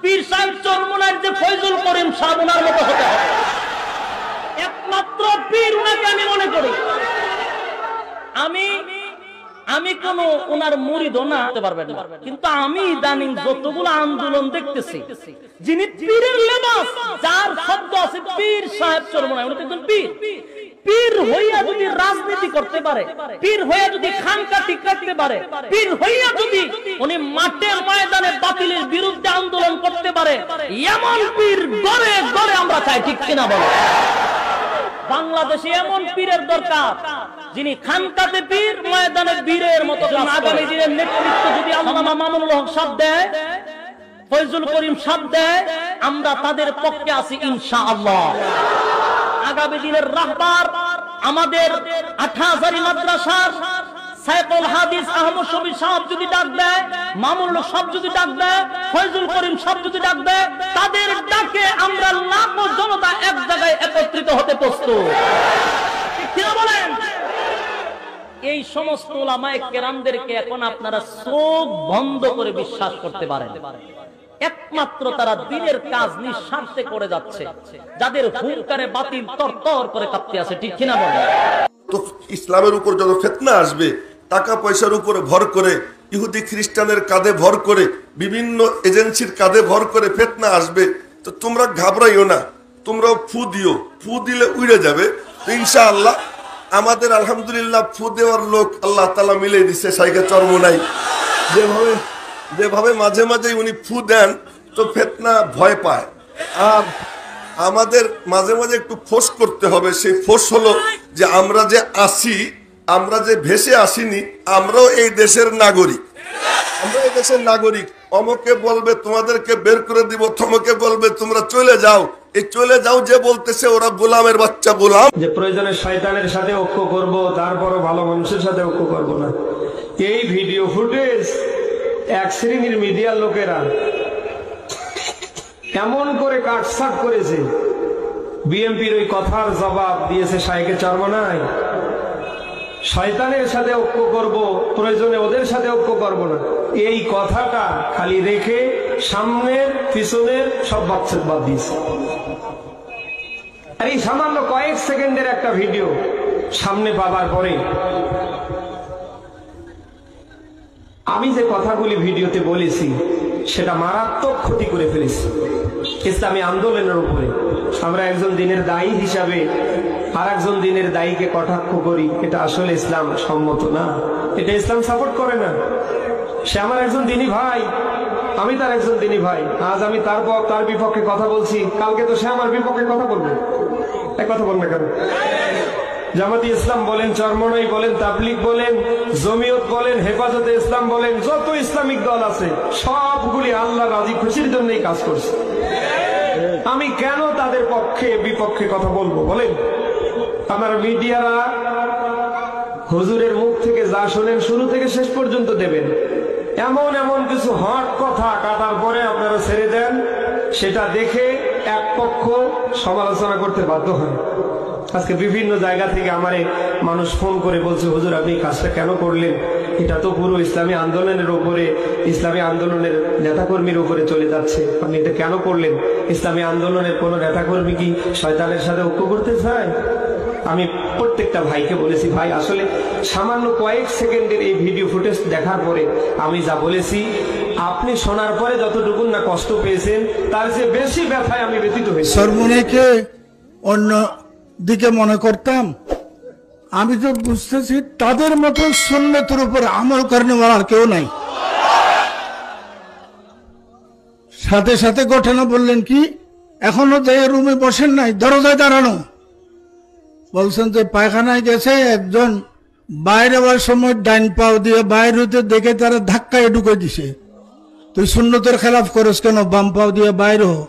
পীর সাহেব চরমনাইর যে ফয়জুল করিম সাহেব, ওনার মতো হতে হবে। একমাত্র পীর উনাকে আমি মনে করি। আমি কোন ওনার মুরিদও না হতে পারবেন না, কিন্তু আমি ইদানিং যতগুলো আন্দোলন দেখতেছি, যিনি পীরের লেবাস, যার শব্দ আছে পীর সাহেব চরমনাই, উনি একজন পীর। পীর হইয়া যদি রাজনীতি করতে পারে, পীর হইয়া যদি খানকা ঠিক রাখতে পারে, পীর হইয়া যদি উনি মাঠের ময়দানে বাতিলের বিরুদ্ধে আন্দোলন করতে পারে, এমন পীর গড়ে গড়ে আমরা চাই, ঠিক কিনা বলো? বাংলাদেশে এমন পীরের দরকার, যিনি খানকাতে পীর, ময়দানে বীরের মতো। আগামী দিনের নেতৃত্ব যদি আল্লামা মামুনুল হক সাহেব দেয়, ফয়জুল করিম সাহেব দেয়, আমরা তাদের পক্ষে আছি ইনশাআল্লাহ। আগামী দিনের রাহবার আমাদের ৮০০০ মাদ্রাসার সাইকুল হাদিস আহমদ শফি সাহেব যদি ডাক দেয়, মামুনুল হক সাহেব যদি ডাক দেয়, ফয়জুল করিম সাহেব যদি ডাক দেয়, তাদের ডাকে আমরা লাখো জনতা এক জায়গায় একত্রিত হতে প্রস্তুত। কি বলেন? এই সমস্ত উলামায়ে কেরামদেরকে এখন আপনারা চোখ বন্ধ করে বিশ্বাস করতে পারেন। একমাত্র তারা দিনের কাজ নিঃস্বার্থে করে যাচ্ছে, যাদের হুঙ্কারে বাতিল তরতর করে কাঁপতে আছে, ঠিক কিনা বলেন? তো ইসলামের উপর যত ফিতনা আসবে, টাকা পয়সার উপরে ভর করে, ইহুদি খ্রিস্টানের কাঁধে ভর করে, বিভিন্ন এজেন্সির কাঁধে ভর করে ফিতনা আসবে, তো তোমরা ঘাবড়াইও না, তোমরাও ফু দিও, ফু দিলে উড়ে যাবে। তো ইনশাআল্লাহ আমাদের আলহামদুলিল্লাহ ফু দেওয়ার লোক আল্লাহ তাআলা মিলে দিচ্ছে শাইখে চরমনাই। যেভাবে মাঝে মাঝে উনি ফু দেন, তো ফিতনা ভয় পায়। আর আমাদের মাঝে মাঝে একটু ফোর্স করতে হবে। সেই ফোর্স হলো যে আমরা যে আসি, আমরা যে ভেসে আসিনি, আমরাও এই দেশের নাগরিক। আমরা এই দেশের নাগরিক। অমুকে বলবে তোমাদেরকে বের করে দিব, থমকে বলবে তোমরা চলে যাও। এই চলে যাও যে বলতেছে, ওরা গোলামের বাচ্চা, গোলাম। যে প্রয়োজনে শয়তানের সাথে ঐক্য করব, তারপরও ভালো মানুষের সাথে ঐক্য করব না। এই ভিডিও ফুটেজ এক শ্রেণীর মিডিয়ার লোকেরা এমন করে কাটছাট করেছে, বিএনপির ওই কথার জবাব দিয়েছে শাইখে চরমনাই, শয়তানের সাথে ঐক্য করব, প্রয়োজনে ওদের সাথে ঐক্য করব না। এই কথাটা খালি রেখে সামনের পিছনের সব বাচ্চা বাদ দিয়েছে। আর এই সামান্য কয়েক সেকেন্ডের একটা ভিডিও সামনে পাবার পরে আমি যে কথাগুলি ভিডিওতে বলেছি সেটা মারাত্মক ক্ষতি করে ফেলেছি ইসলামী আন্দোলনের উপরে। আমরা একজন দিনের দায়ী হিসাবে আর একজন দিনের দায়ীকে কটাক্ষ করি, এটা আসলে ইসলাম সম্মত না, এটা ইসলাম সাপোর্ট করে না। সে আমার একজন দিনী ভাই, আমি তার একজন দিনী ভাই। আজ আমি তার বিপক্ষে কথা বলছি, কালকে তো সে আমার বিপক্ষে কথা বলবে। এক কথা বলবে কেন? জামাতি ইসলাম বলেন, চরমনাই বলেন, তাবলিগ বলেন, জমিয়ত বলেন, হেফাজতে ইসলাম বলেন, যত ইসলামিক দল আছে সবগুলি আল্লাহ রাজি খুশির জন্যই কাজ করছে। আমি কেন তাদের পক্ষে বিপক্ষে কথা বলবো বলেন? আমার মিডিয়ারা হুজুরের মুখ থেকে যা শোনেন শুরু থেকে শেষ পর্যন্ত দেবেন, এমন এমন কিছু হট কথা কাটার পরে আপনারা ছেড়ে দেন, সেটা দেখে এক পক্ষ সমালোচনা করতে বাধ্য হয়। আজকে বিভিন্ন জায়গা থেকে আমারে মানুষ ফোন করে বলছে, হুজুর আপনি কাজটা কেন করলেন? এটা তো পুরো ইসলামী আন্দোলনের উপরে, ইসলামী আন্দোলনের নেতাকর্মীর উপরে চলে যাচ্ছে, আপনি এটা কেন করলেন? ইসলামী আন্দোলনের কোন নেতাকর্মী কি শয়তানের সাথে ঐক্য করতে চায়? আমি প্রত্যেকটা ভাইকে বলেছি, ভাই আসলে সামান্য কয়েক সেকেন্ডের এই ভিডিও ফুটেজ দেখার পরে আমি যা বলেছি, আপনি শোনার পরে যতটুকু না কষ্ট পেয়েছেন তার চেয়ে বেশি ব্যথায় আমি ব্যথিত হয়েছি। সর্বনেকে অন্য দিকে মনে করতাম, আমি তো বুঝতেছি তাদের মতো সুন্নতের উপর আমল করেন আর কেউ নাই। সাথে সাথে ঘটনা বললেন কি, এখনো যে রুমে বসেন নাই, দরজায় দাঁড়ানো, বলছেন যে পায়খানায় গেছে একজন, বাইরে হওয়ার সময় ডাইন পাও দিয়ে বাইরে হইতে দেখে তারা ধাক্কায় ঢুকে দিছে। তুই সুন্নতের খেলাফ করিস কেন? বাম পাও দিয়ে বাইরে হো,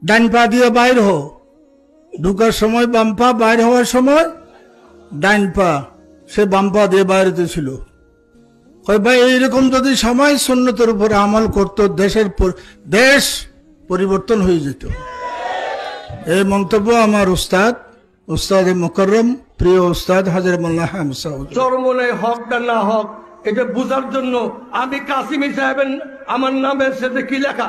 ডাইন পা দিয়ে বাইরে হো। ঢুকার সময় বাম পা, বাইরে হওয়ার সময় ডাইন পা, সে বাম পা দিয়ে বাইরেতে ছিল। কয় ভাই এইরকম যদি সময় সুন্নতের উপর আমল করত, দেশ পরিবর্তন হয়ে যেত। এই মন্তব্য আমার উস্তাদ মুকররম প্রিয় উস্তাদ হাজর মোল্লা আহমদ সাহেব। চরমনে হক না হক এটা বোঝার জন্য আমি কাসিমি সাহেবের আমার নামের সাথে কি লেখা,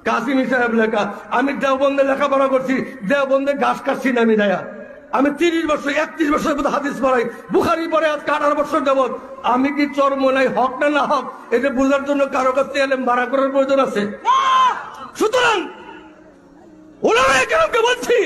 কাসিমি সাহেব লেখা। আমি দেওবন্দে লেখাপড়া করছি, দেওবন্দে ঘাস কাটছি না আমি দেয়া। আমি 30 বছর 31 বছর হাদিস পড়াই, বুখারি পড়ে আজকে 18 বছর যাবত। আমি কি চরমনাই হক না হক এটা বোঝার জন্য কারো কাছে এলেম ভাড়া করার প্রয়োজন আছে? সুতরাং ওলামায়ে কেরামকে বলছি,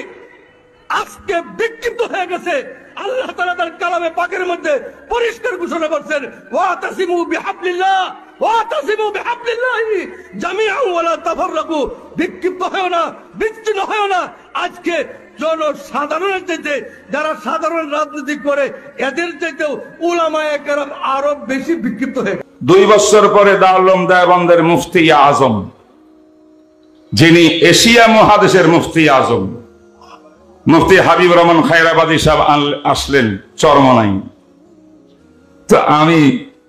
আজকে বিক্ষিপ্ত হয়ে গেছে। আল্লাহ তাআলা তার কালামে পাকের মধ্যে পরিষ্কার ঘোষণা করছেন, ওয়াতাসিমু বিহাবলিল্লাহ ওয়াতাসিমু বিহাবলিল্লাহি জামিআন ওয়া লা তাফাররাকু। বিক্ষিপ্ত হয় না, বিচ্ছিন্ন হয় না। আজকে জনসাধারণের চাইতে যারা সাধারণ রাজনীতি করে এদের চাইতেও উলামায়ে কেরাম আরো বেশি বিক্ষিপ্ত হয়ে গেছে। 2 বছর পরে দারুল উলুম দেওবন্দের মুফতি আজম, যিনি এশিয়া মহাদেশের মুফতি আজম, মুফতি হাবিব রহমান খায়রাবাদী সাহেব আসলেন চরমনাই। তো আমি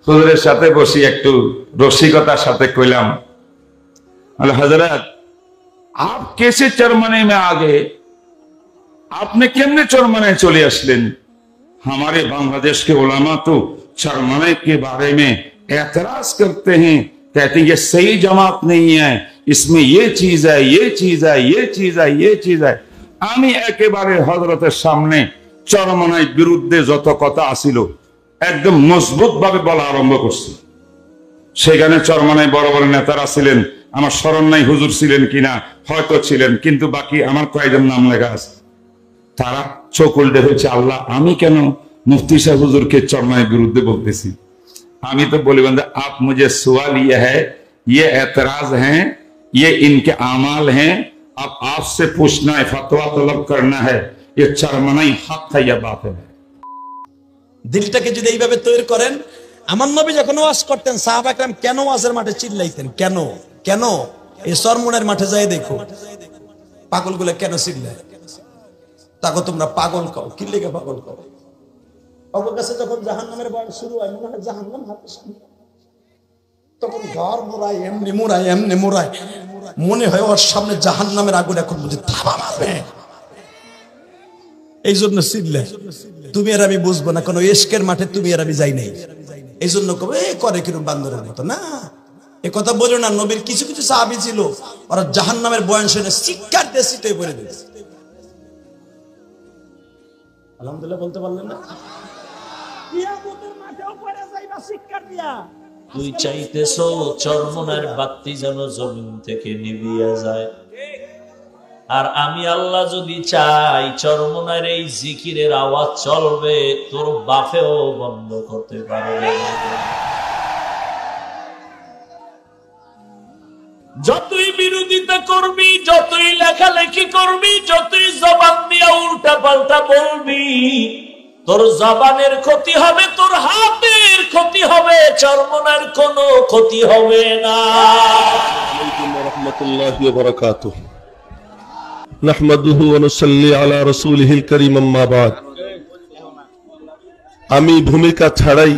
হুজুরের সাথে বসি একটু রসিকতার সাথে কইলাম, হযরত आप कैसे चरमने में आ गए, आपने केमने चरमने चले असलेन? हमारे बांग्लादेश के उलमा तो चरमने के बारे में एतराज करते हैं, कहते हैं ये सही जमात नहीं है, इसमें ये चीज है, ये चीज है, ये चीज है, ये चीज है। আমি একেবারে হযরতের সামনে চরমনাই বিরুদ্ধে যত কথা আসিল একদম মজবুত ভাবে বলা আরম্ভ করছি। সেখানে চরমনাই বড় বড় নেতারা ছিলেন, আমার স্মরণ নাই হুজুর ছিলেন কিনা, হয়তো ছিলেন, কিন্তু বাকি আমার কয়েকজন নাম লেখা আছে। তারা চোখ উল্টে হয়েছে, আল্লাহ আমি কেন মুফতি সাহেব হুজুরকে চরমনাই বিরুদ্ধে বলতেছি? আমি তো বলি বন্ধু, আপ মুঝে সওয়াল ये है, ये एतराज हैं, ये इनके आमाल हैं, अब आपसे पूछना है, फतवा तलब करना है, ये चरमनाई हक है या बातिल है। দিলটাকে যদি এইভাবে তৈরি করেন, আমার নবী যখন ওয়াজ করতেন সাহাবা একরাম কেন ওয়াজের মাঠে চিল্লাইতেন? কেন কেন? এই চরমনের মাঠে যাই দেখো পাগলগুলো কেন চিল্লায়। তাকে তোমরা পাগল কও, কি লেগে পাগল কও? ওর কাছে যখন জাহান্নামের বয়ান শুরু হয় মনে হয় জাহান্নাম হাতে সামনে, তখন ঘর মোড়ায় এমনি মোড়ায় এমনি মোড়ায়, মনে হয় ওর সামনে জাহান্নামের আগুন এখন বুঝে থাবা মারবে। এই জন্য চিল্লে তুমি আর আমি বুঝবো না, কোনো ইশকের মাঠে তুমি আর আমি যাই নাই, এই জন্য কবে করে কিরম বান্দরের মতো না। এ কথা বলো না। নবীর কিছু কিছু সাহাবী ছিল, ওরা জাহান্নামের বয়ান শুনে চিৎকার দিয়ে সিটে পড়ে দিয়েছে। আলহামদুলিল্লাহ বলতে পারলেন না? কিয়ামতের মাঠেও পড়ে যাইবা চিৎকার দিয়া। তুই চাইতেছো চরমনার বাতি যেন জমিন থেকে নিভিয়া যায়, আর আমি আল্লাহ যদি চাই চরমনার এই জিকিরের আওয়াজ চলবে, তোর বাপেও বন্ধ করতে পারবে। যতই বিরোধিতা করবি, যতই লেখালেখি করবি, যতই জবান দিয়া উল্টা পাল্টা বলবি, তোর জবানের ক্ষতি হবে, তোর হাতের ক্ষতি হবে, চরমনার কোনো ক্ষতি হবে না। রহমতুল্লাহি ওয়া বারাকাতুহু। নাহমাদুহু ওয়া নুসাল্লি আলা রাসূলিহিল কারীম, আম্মা বাদ। আমি ভূমিকা ছাড়াই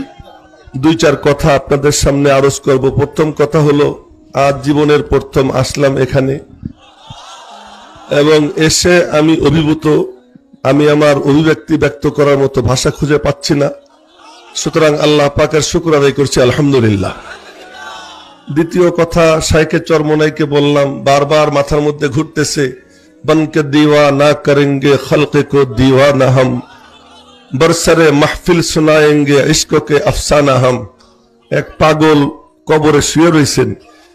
দুই চার কথা আপনাদের সামনে আরজ করব। প্রথম কথা হলো, আজ জীবনের প্রথম আসলাম এখানে এবং এসে আমি অভিভূত। আমি আমার অভিব্যক্তি ব্যক্ত করার মতো ভাষা খুঁজে পাচ্ছি না, সুতরাং আল্লাহ পাকের শুকর আদায় করছি, আলহামদুলিল্লাহ। দ্বিতীয় কথা, শাইখে চরমনাইকে বললাম, বারবার মাথার মধ্যে ঘুরতেছে, বনকে দীওয়ানা করেंगे খলকে কো দীওয়ানা हम, বরসরে মাহফিল সুনায়েंगे ইশক কে আফসানা हम। এক পাগল কবরে শুয়ে রয়েছেন,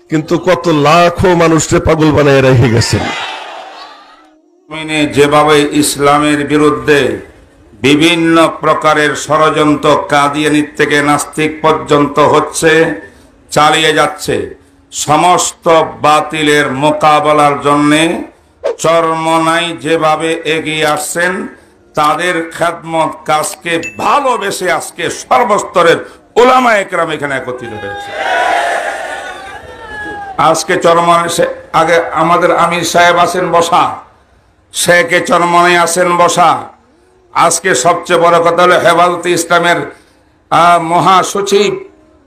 কিন্তু কত লাখো মানুষকে পাগল বানিয়ে রেখে গেছেন। যেভাবে ইসলামের বিরুদ্ধে বিভিন্ন প্রকারের ষড়যন্ত্র কাদিয়ানি থেকে নাস্তিক পর্যন্ত হচ্ছে, চালিয়ে যাচ্ছে, সমস্ত বাতিলের মোকাবেলার জন্য চরমনাই যেভাবে এগিয়ে আসছেন, তাদের খেদমত কাজকে ভালোবেসে আজকে সর্বস্তরের উলামা একরাম এখানে একত্রিত হয়েছে। আজকে চরমনাই আগে আমাদের আমির সাহেব আছেন বসা, শেখে চরমনাই আছেন বসা। আজকে সবচেয়ে বড় কথা হলো হেফাজতে ইসলামের মহাসচিব,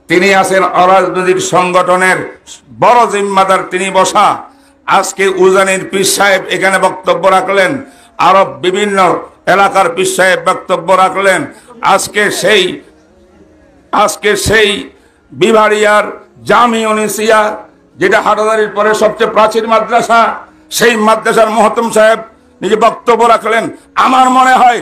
তিনি আছেন অরাজনৈতিক সংগঠনের বড় জিম্মাদার, তিনি বসা। আজকে উজানির পীর সাহেব এখানে বক্তব্য রাখলেন, আরো বিভিন্ন এলাকার পীর সাহেব বক্তব্য রাখলেন। আজকে সেই বিভারিয়ার জামিয়া উনিসিয়া, যেটা হাটাদারির পরে সবচেয়ে প্রাচীন মাদ্রাসা, সেই মাদ্রাসার মহতম সাহেব নিজে বক্তব্য রাখলেন। আমার মনে হয়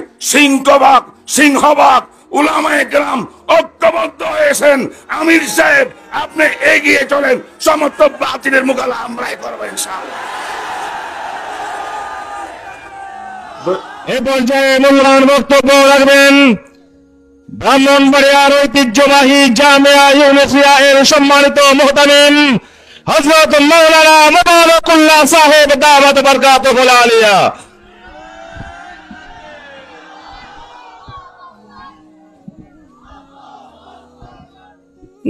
সিংহভাগ উলামায়ে কেরাম ঐক্যবদ্ধ হয়েছেন। আমির সাহেব, আপনি এগিয়ে চলেন, সমস্ত বাতিলের মোকাবেলা আমরাই করব ইনশাআল্লাহ। এ পর্যায়ে মূল্যবান বক্তব্য রাখবেন ব্রাহ্মণবাড়িয়ার ঐতিহ্যবাহী জামিয়া ইউনিসিয়া এর সম্মানিত মুহতামিম হযরত মাওলানা মুবারাকুল্লাহ সাহেব দাওয়াত বরকাতুহু আলিয়া।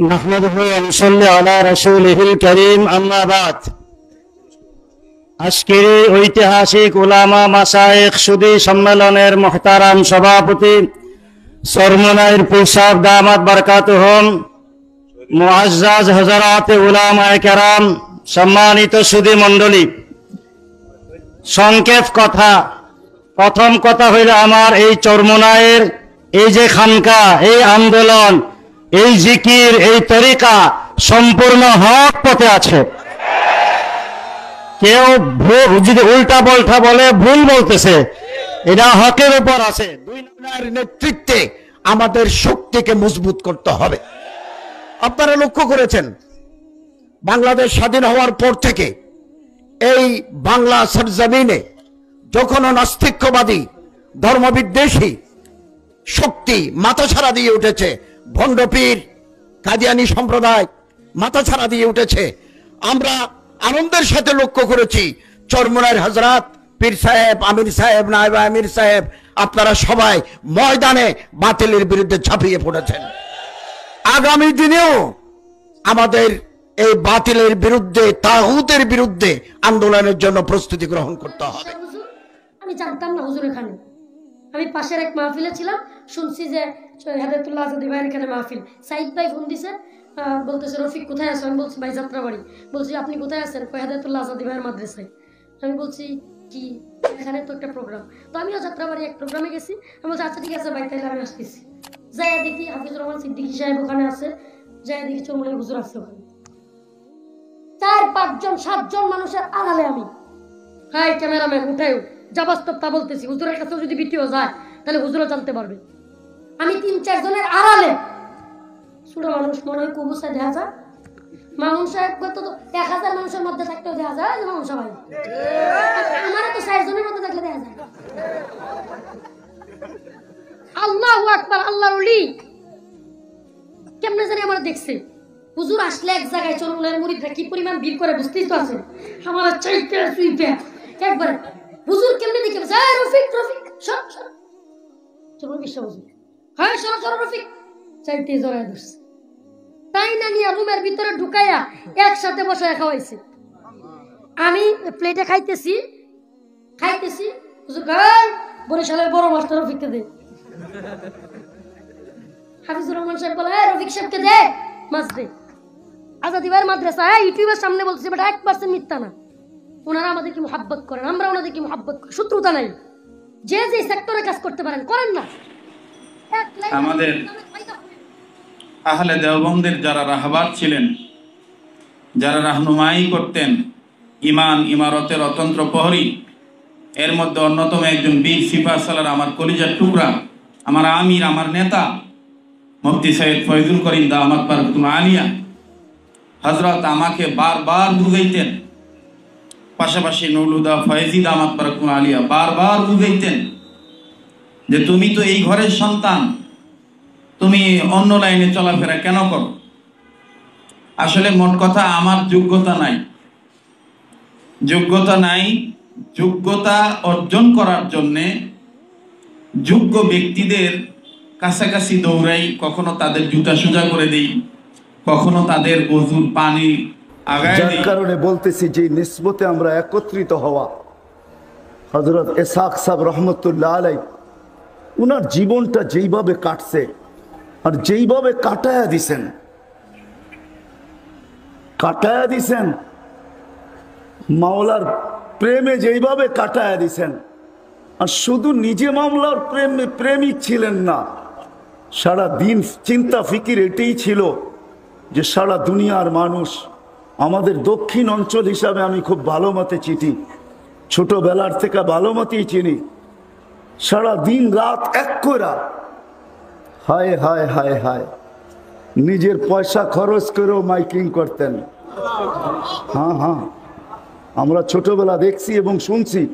নাহমাদুহু ওয়া নুসাল্লি আলা রাসূলিহিল কারীম, আম্মা বাদ। আজকের ঐতিহাসিক উলামা মাশায়েখ সুদী সম্মেলনের মুহতারাম সভাপতি চরমনাইর পীর সাহেব দামাত বরকাতুহুম, মুআজ্জাজ হযরত উলামায়ে কেরাম, সম্মানিত সুদী মণ্ডলী, সংক্ষেপ কথা। প্রথম কথা হইল, আমার এই চরমনাইয়ের এই যে খানকা, এই আন্দোলন, এই জিকির, এই তরিকা সম্পূর্ণ হক পথে আছে। কেউ যদি উল্টা পাল্টা বলে, ভুল বলতেছে, এটা হকের উপর আছে। দুই নম্বরের নেতৃত্বে আমাদের শক্তিকে মজবুত করতে হবে। আপনারা লক্ষ্য করেছেন, বাংলাদেশ স্বাধীন হওয়ার পর থেকে এই বাংলা সরজমিনে যখন নাস্তিক্যবাদী ধর্মবিদ্বেষী শক্তি মাথাছাড়া দিয়ে উঠেছে, ভণ্ডপীর কাদিয়ানি সম্প্রদায় মাথাছাড়া দিয়ে উঠেছে, আমরা আনন্দের সাথে লক্ষ্য করেছি চরমনাইর হযরত পীর সাহেব, আমির সাহেব, নায়েব আমির সাহেব, আপনারা সবাই ময়দানে বাতিলের বিরুদ্ধে ঝাঁপিয়ে পড়েছেন। আগামী দিনেও আমাদের এই বাতিলের বিরুদ্ধে, তাগুতের বিরুদ্ধে আন্দোলনের জন্য প্রস্তুতি গ্রহণ করতে হবে। আমি জানতাম না হুজুর এখানে, আমি পাশের এক মাহফিলে ছিলাম, শুনছি যে হেদায়েতুল্লাহ আজাদি ভাইয়ের এখানে মাহফিল। সাইদ ভাই ফোন দিছে, বলতেছে রফিক কোথায় আছো? আমি বলছি ভাই যাত্রাবাড়ি। বলছি আপনি কোথায় আছেন? হেদায়েতুল্লাহ আজাদি ভাইয়ের মাদ্রাসায়। আমি বলছি কি, এখানে তো একটা প্রোগ্রাম। তো আমিও যাত্রাবাড়ি এক প্রোগ্রামে গেছি। আমি বলছি আচ্ছা ঠিক আছে ভাই, তাহলে আমি আসতেছি। যাই দেখি হাফিজুর রহমান সিদ্দিকী সাহেব ওখানে আছে, যাই দেখি চরমনাই হুজুর আছে ওখানে। 4-5 জন 7 জন মানুষের আড়ালে আমি, হাই ক্যামেরাম্যান উঠাই যা বাস্তব তা বলতেছি। হুজুরের কাছে যদি ভিডিও যায় তাহলে হুজুরও জানতে পারবে। আমি 3-4 জনের আড়ালে, ছোট মানুষ মনে হয় কুবুসায় দেখা যায়, মামুন সাহেব কত 1000 মানুষের মধ্যে থাকতেও দেখা যায় যে মামুন সবাই, আমার তো 4 জনের মধ্যে থাকলে দেখা যায়। আল্লাহু আকবার, আল্লাহর ওলি কেমনে জানি আমার দেখছে। হুজুর আসলে এক জায়গায় চরমনাইয়ের মুরিদরা কি পরিমাণ ভিড় করে বুঝতেই তো আছে। আমার চাইতে সুইপে একবারে হুজুর কেমনে দেখে রফিক রফিক সর সর চলো বিশ্বাস বুঝি হ্যাঁ সর সর রফিক চাইতে জড়ায় ধরছে তাই না নিয়ে রুমের ভিতরে ঢুকাইয়া একসাথে বসায় খাওয়াইছে আমি প্লেটে খাইতেছি হুজুর গায় বরিশালের বড় মাস্টার রফিককে দে হাফিজুর রহমান সাহেব বলে রফিক সাহেবকে দে মাছ দে আজাদি ভাইয়ের মাদ্রাসা ইউটিউবের সামনে বলতেছে বাট 1% মিথ্যা না ওনারা আমাদেরকে মুহাব্বত করেন আমরা ওনাদেরকে মুহাব্বত করি শত্রুতা নাই যে যে সেক্টরে কাজ করতে পারেন করেন না আমাদের আহলে দেওবন্দের যারা রাহবার ছিলেন যারা রাহনুমাই করতেন ইমারতের অতন্ত্র প্রহরী এর মধ্যে অন্যতম একজন বীর সিপাহ সালার আমার কলিজার টুকরা আমার আমির আমার নেতা মুফতি সৈয়দ ফয়জুল করিম দামাত বারাকাতুহু আলিয়া হযরত আমাকে বারবার বুঝাইতেন পাশাপাশি নৌলুদা ফয়েজি দামাত বারাকাতুহু আলিয়া বারবার বুঝাইতেন যে তুমি তো এই ঘরের সন্তান তুমি অন্য লাইনে চলাফেরা কেন করো আসলে মোট কথা আমার যোগ্যতা নাই যোগ্যতা অর্জন করার জন্য যোগ্য ব্যক্তিদের কাছাকাছি দৌড়াই কখনো তাদের জুতা সোজা করে দেই কখনো তাদের ওযুর পানি আগায় দেই যার কারণে বলতেছি যে নিসবতে আমরা একত্রিত হওয়া হযরত ইসহাক সাহেব রহমতুল্লাহ আলাইহি উনার জীবনটা যেইভাবে কাটছে আর যেইভাবে কাটায়া দিছেন মাওলার প্রেমে যেইভাবে কাটায়া দিছেন আর শুধু নিজে মাওলার প্রেমিক ছিলেন না সারা দিন চিন্তা ফিকির এটাই ছিল যে সারা দুনিয়ার মানুষ আমাদের দক্ষিণ অঞ্চল হিসাবে আমি খুব ভালো মতে চিনি ছোটবেলার থেকে ভালো মতেই চিনি সারা দিন রাত এক করে হায় হায় হায় হায় নিজের পয়সা খরচ করেও মাইকিং করতেন হ্যাঁ আমরা ছোটবেলা দেখছি এবং শুনছি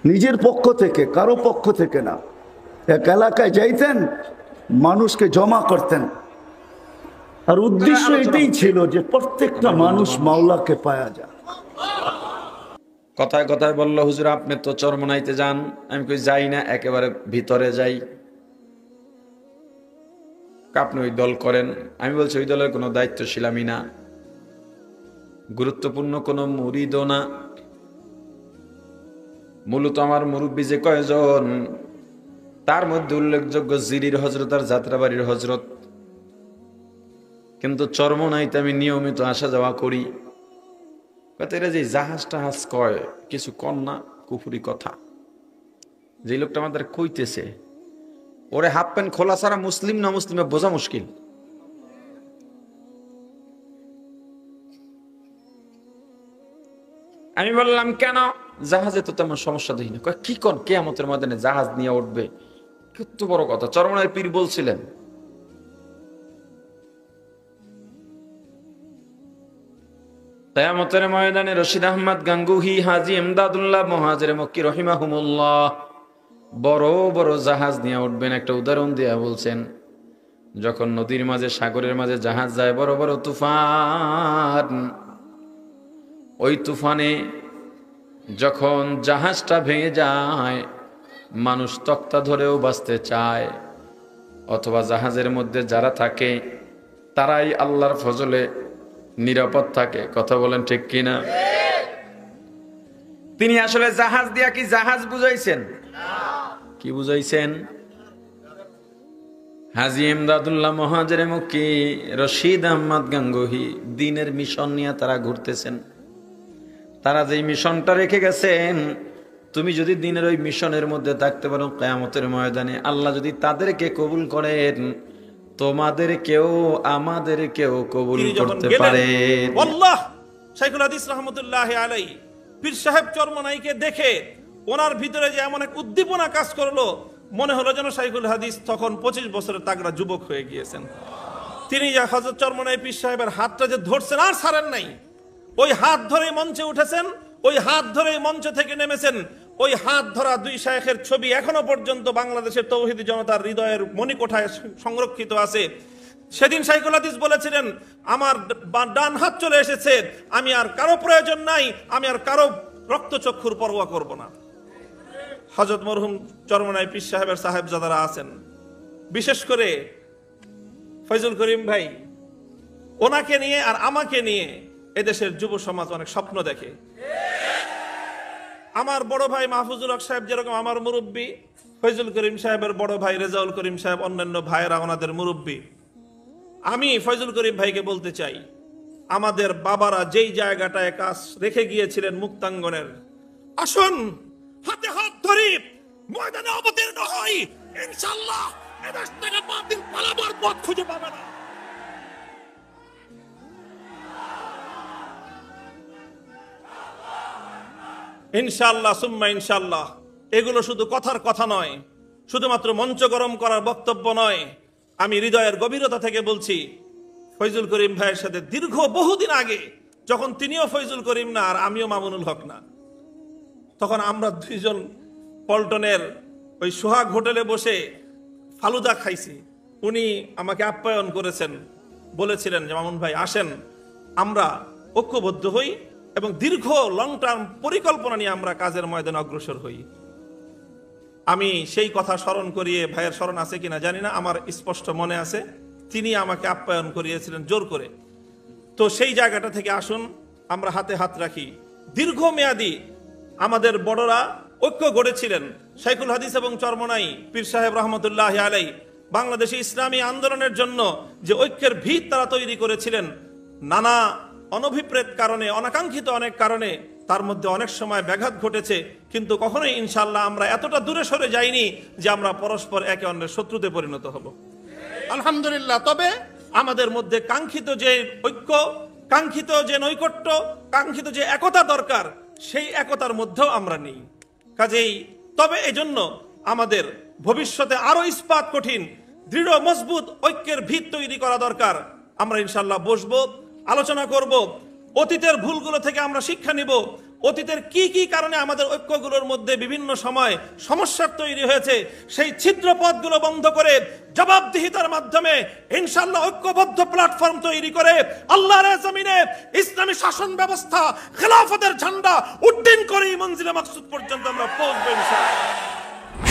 নিজের পক্ষ থেকে কারো পক্ষ থেকে না এক এলাকায় যাইতেন মানুষকে জমা করতেন আর উদ্দেশ্য এটাই ছিল যে প্রত্যেকটা মানুষ মাওলাকে পাওয়া যায় কথায় কথায় বললো হুজুর আপনি তো চরমনাইতে যান আমি কই যাই না একেবারে ভিতরে যাই আপনি ওই দল করেন আমি বলছি ওই দলের কোনো দায়িত্বশীল আমি না গুরুত্বপূর্ণ কোনো মুরিদও না মূলত আমার মুরব্বী যে কয়জন তার মধ্যে উল্লেখযোগ্য জিরির হজরত আর যাত্রাবাড়ির হজরত কিন্তু চরমনাইতে আমি নিয়মিত আসা যাওয়া করি এরা যে জাহাজ টাহাজ কয় কিছু কন্যা কুফুরি কথা যে লোকটা আমাদের কইতেছে ওরে হাফ প্যান্ট খোলা ছাড়া মুসলিম না মুসলিমে বোঝা মুশকিল আমি বললাম কেন জাহাজে তো তেমন সমস্যা দেখি না কি কোন কিয়ামতের ময়দানে জাহাজ নিয়ে উঠবে কত বড় কথা চরমনাইয়ের পীর বলছিলেন কিয়ামতের ময়দানে রশিদ আহমদ গাঙ্গুহি হাজী ইমদাদুল্লাহ মুহাজির মক্কি রহিমাহুমুল্লাহ বড় বড় জাহাজ নিয়ে উঠবেন একটা উদাহরণ দিয়া বলছেন যখন নদীর মাঝে সাগরের মাঝে জাহাজ যায় বড় বড় তুফান ওই তুফানে যখন জাহাজটা ভেঙে যায় মানুষ তক্তা ধরেও বাঁচতে চায় অথবা জাহাজের মধ্যে যারা থাকে তারাই আল্লাহর ফজলে নিরাপদ থাকে কথা বলেন ঠিক কিনা তিনি আসলে জাহাজ দিয়া কি জাহাজ বুঝাইছেন কি বুঝাইছেন হাজী ইমদাদুল্লাহ মুহাজিরে মক্কি রশিদ আহমদ গাঙ্গুহি দ্বীনের মিশন নিয়ে তারা ঘুরতেছেন তারা যেই মিশনটা রেখে গেছেন তুমি যদি দ্বীনের ওই মিশনের মধ্যে থাকতে পারো কিয়ামতের ময়দানে আল্লাহ যদি তাদেরকে কবুল করেন তোমাদেরকেও আমাদেরকেও কবুল করতে পারেন আল্লাহ শাইখুল হাদিস রাহমাতুল্লাহি আলাইহি পীর সাহেব চরমনাইকে দেখে ওনার ভিতরে যে এমন এক উদ্দীপনা কাজ করলো মনে হলো যেন শাইখুল হাদিস তখন 25 বছরের তাগড়া যুবক হয়ে গিয়েছেন তিনি যে হযরত চরমনাই পীর সাহেবের হাতটা যে ধরছেন আর ছাড়েন নাই ওই হাত ধরেই মঞ্চে উঠেছেন ওই হাত ধরেই মঞ্চ থেকে নেমেছেন ওই হাত ধরা দুই শায়েখের ছবি এখনো পর্যন্ত বাংলাদেশের তৌহিদি জনতার হৃদয়ের মণিকোঠায় সংরক্ষিত আছে সেদিন শাইখুল হাদিস বলেছিলেন আমার ডান হাত চলে এসেছে আমি আর কারো প্রয়োজন নাই আমি আর কারো রক্তচক্ষুর পরোয়া করব না হযরত মরহুম চরমনাই পীর সাহেবের সাহেবজাদারা আছেন, বিশেষ করে ফয়জুল করিম ভাই, ওনাকে নিয়ে আর আমাকে নিয়ে এদেশের যুব সমাজ অনেক স্বপ্ন দেখে। আমার বড় ভাই মাহফুজুল হক সাহেব যেরকম আমার মুরব্বী, ফয়জুল করিম সাহেবের বড় ভাই রেজাউল করিম সাহেব অন্যান্য ভাইয়েরা ওনাদের মুরব্বী। আমি ফয়জুল করিম ভাইকে বলতে চাই, আমাদের বাবারা যেই জায়গাটায় কাজ রেখে গিয়েছিলেন মুক্তাঙ্গনের, আসুন হাতে হাত ধরি ময়দানে অবতীর্ণ হই, ইনশাআল্লাহ এদেশ থেকে বাতিল পালাবার পথ খুঁজে পাবে না। ইনশাআল্লাহ সুম্মা ইনশাআল্লাহ। এগুলো শুধু কথার কথা নয়, শুধুমাত্র মঞ্চ গরম করার বক্তব্য নয়। আমি হৃদয়ের গভীরতা থেকে বলছি, ফয়জুল করিম ভাইয়ের সাথে দীর্ঘ বহুদিন আগে, যখন তিনিও ফয়জুল করিম না আর আমিও মামুনুল হক না, তখন আমরা দুইজন পল্টনের ওই সোহাগ হোটেলে বসে ফালুদা খাইছি। উনি আমাকে আপ্যায়ন করেছেন, বলেছিলেন যে মামুন ভাই আসেন, আমরা ঐক্যবদ্ধ হই এবং দীর্ঘ লং টার্ম পরিকল্পনা নিয়ে আমরা কাজের ময়দানে অগ্রসর হই। আমি সেই কথা স্মরণ করিয়ে, ভাইয়ের স্মরণ আছে কিনা জানি না, আমার স্পষ্ট মনে আছে তিনি আমাকে আপ্যায়ন করিয়েছিলেন জোর করে। তো সেই জায়গাটা থেকে আসুন আমরা হাতে হাত রাখি। দীর্ঘমেয়াদী আমাদের বড়রা ঐক্য গড়েছিলেন। শাইখুল হাদিস এবং চরমনাই পীর সাহেব রহমতুল্লাহ আলাই বাংলাদেশে ইসলামী আন্দোলনের জন্য যে ঐক্যের ভিত তারা তৈরি করেছিলেন, নানা অনভিপ্রেত কারণে, অনাকাঙ্ক্ষিত অনেক কারণে তার মধ্যে অনেক সময় ব্যাঘাত ঘটেছে, কিন্তু কখনোই ইনশাআল্লাহ আমরা এতটা দূরে সরে যাইনি যে আমরা পরস্পর একে অন্যের শত্রুতে পরিণত হব, আলহামদুলিল্লাহ। তবে আমাদের মধ্যে কাঙ্ক্ষিত যে ঐক্য, কাঙ্ক্ষিত যে নৈকট্য, কাঙ্ক্ষিত যে একতা দরকার, সেই একতার মধ্যেও আমরা নেই। কাজেই তবে এজন্য আমাদের ভবিষ্যতে আরো ইস্পাত কঠিন, দৃঢ় মজবুত ঐক্যের ভিত তৈরি করা দরকার। আমরা ইনশাআল্লাহ বসবো, আলোচনা করব, অতীতের ভুলগুলো থেকে আমরা শিক্ষা নিব, অতীতের কি কি কারণে আমাদের ঐক্যগুলোর মধ্যে বিভিন্ন সময় সমস্যার তৈরি হয়েছে, সেই ছিদ্র পথগুলো বন্ধ করে জবাবদিহিতার মাধ্যমে ইনশাআল্লাহ ঐক্যবদ্ধ প্ল্যাটফর্ম তৈরি করে আল্লাহর জমিনে ইসলামী শাসন ব্যবস্থা, খেলাফতের ঝান্ডা উড্ডীন করে মঞ্জিলে মাকসুদ পর্যন্ত আমরা পৌঁছবো ইনশাআল্লাহ।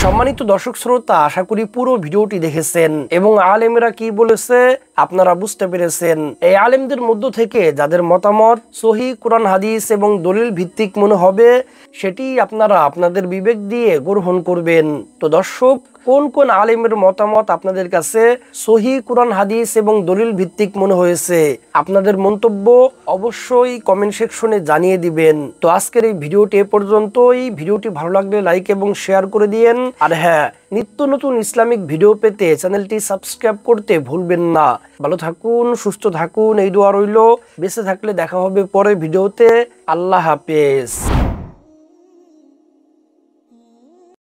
সম্মানিত দর্শক শ্রোতা, আশা করি পুরো ভিডিওটি দেখেছেন এবং আলেমরা কি বলেছে আপনারা বুঝতে পেরেছেন। এই আলেমদের মধ্য থেকে যাদের মতামত সহিহ কোরআন হাদিস এবং দলিল ভিত্তিক মনে হবে, সেটি আপনারা আপনাদের বিবেক দিয়ে গ্রহণ করবেন। তো দর্শক, কোন কোন আলেমের মতামত আপনাদের কাছে সহিহ কোরআন হাদিস এবং দলিল ভিত্তিক মনে হয়েছে, আপনাদের মন্তব্য অবশ্যই কমেন্ট সেকশনে জানিয়ে দিবেন। তো আজকের এই ভিডিওটি এ পর্যন্তই। ভিডিওটি ভালো লাগলে লাইক এবং শেয়ার করে দিয়েন। আর হ্যাঁ, নিত্য নতুন ইসলামিক ভিডিও পেতে চ্যানেলটি সাবস্ক্রাইব করতে ভুলবেন না। ভালো থাকুন, সুস্থ থাকুন, এই দোয়া রইল। বেঁচে থাকলে দেখা হবে পরের ভিডিওতে। আল্লাহ হাফেজ।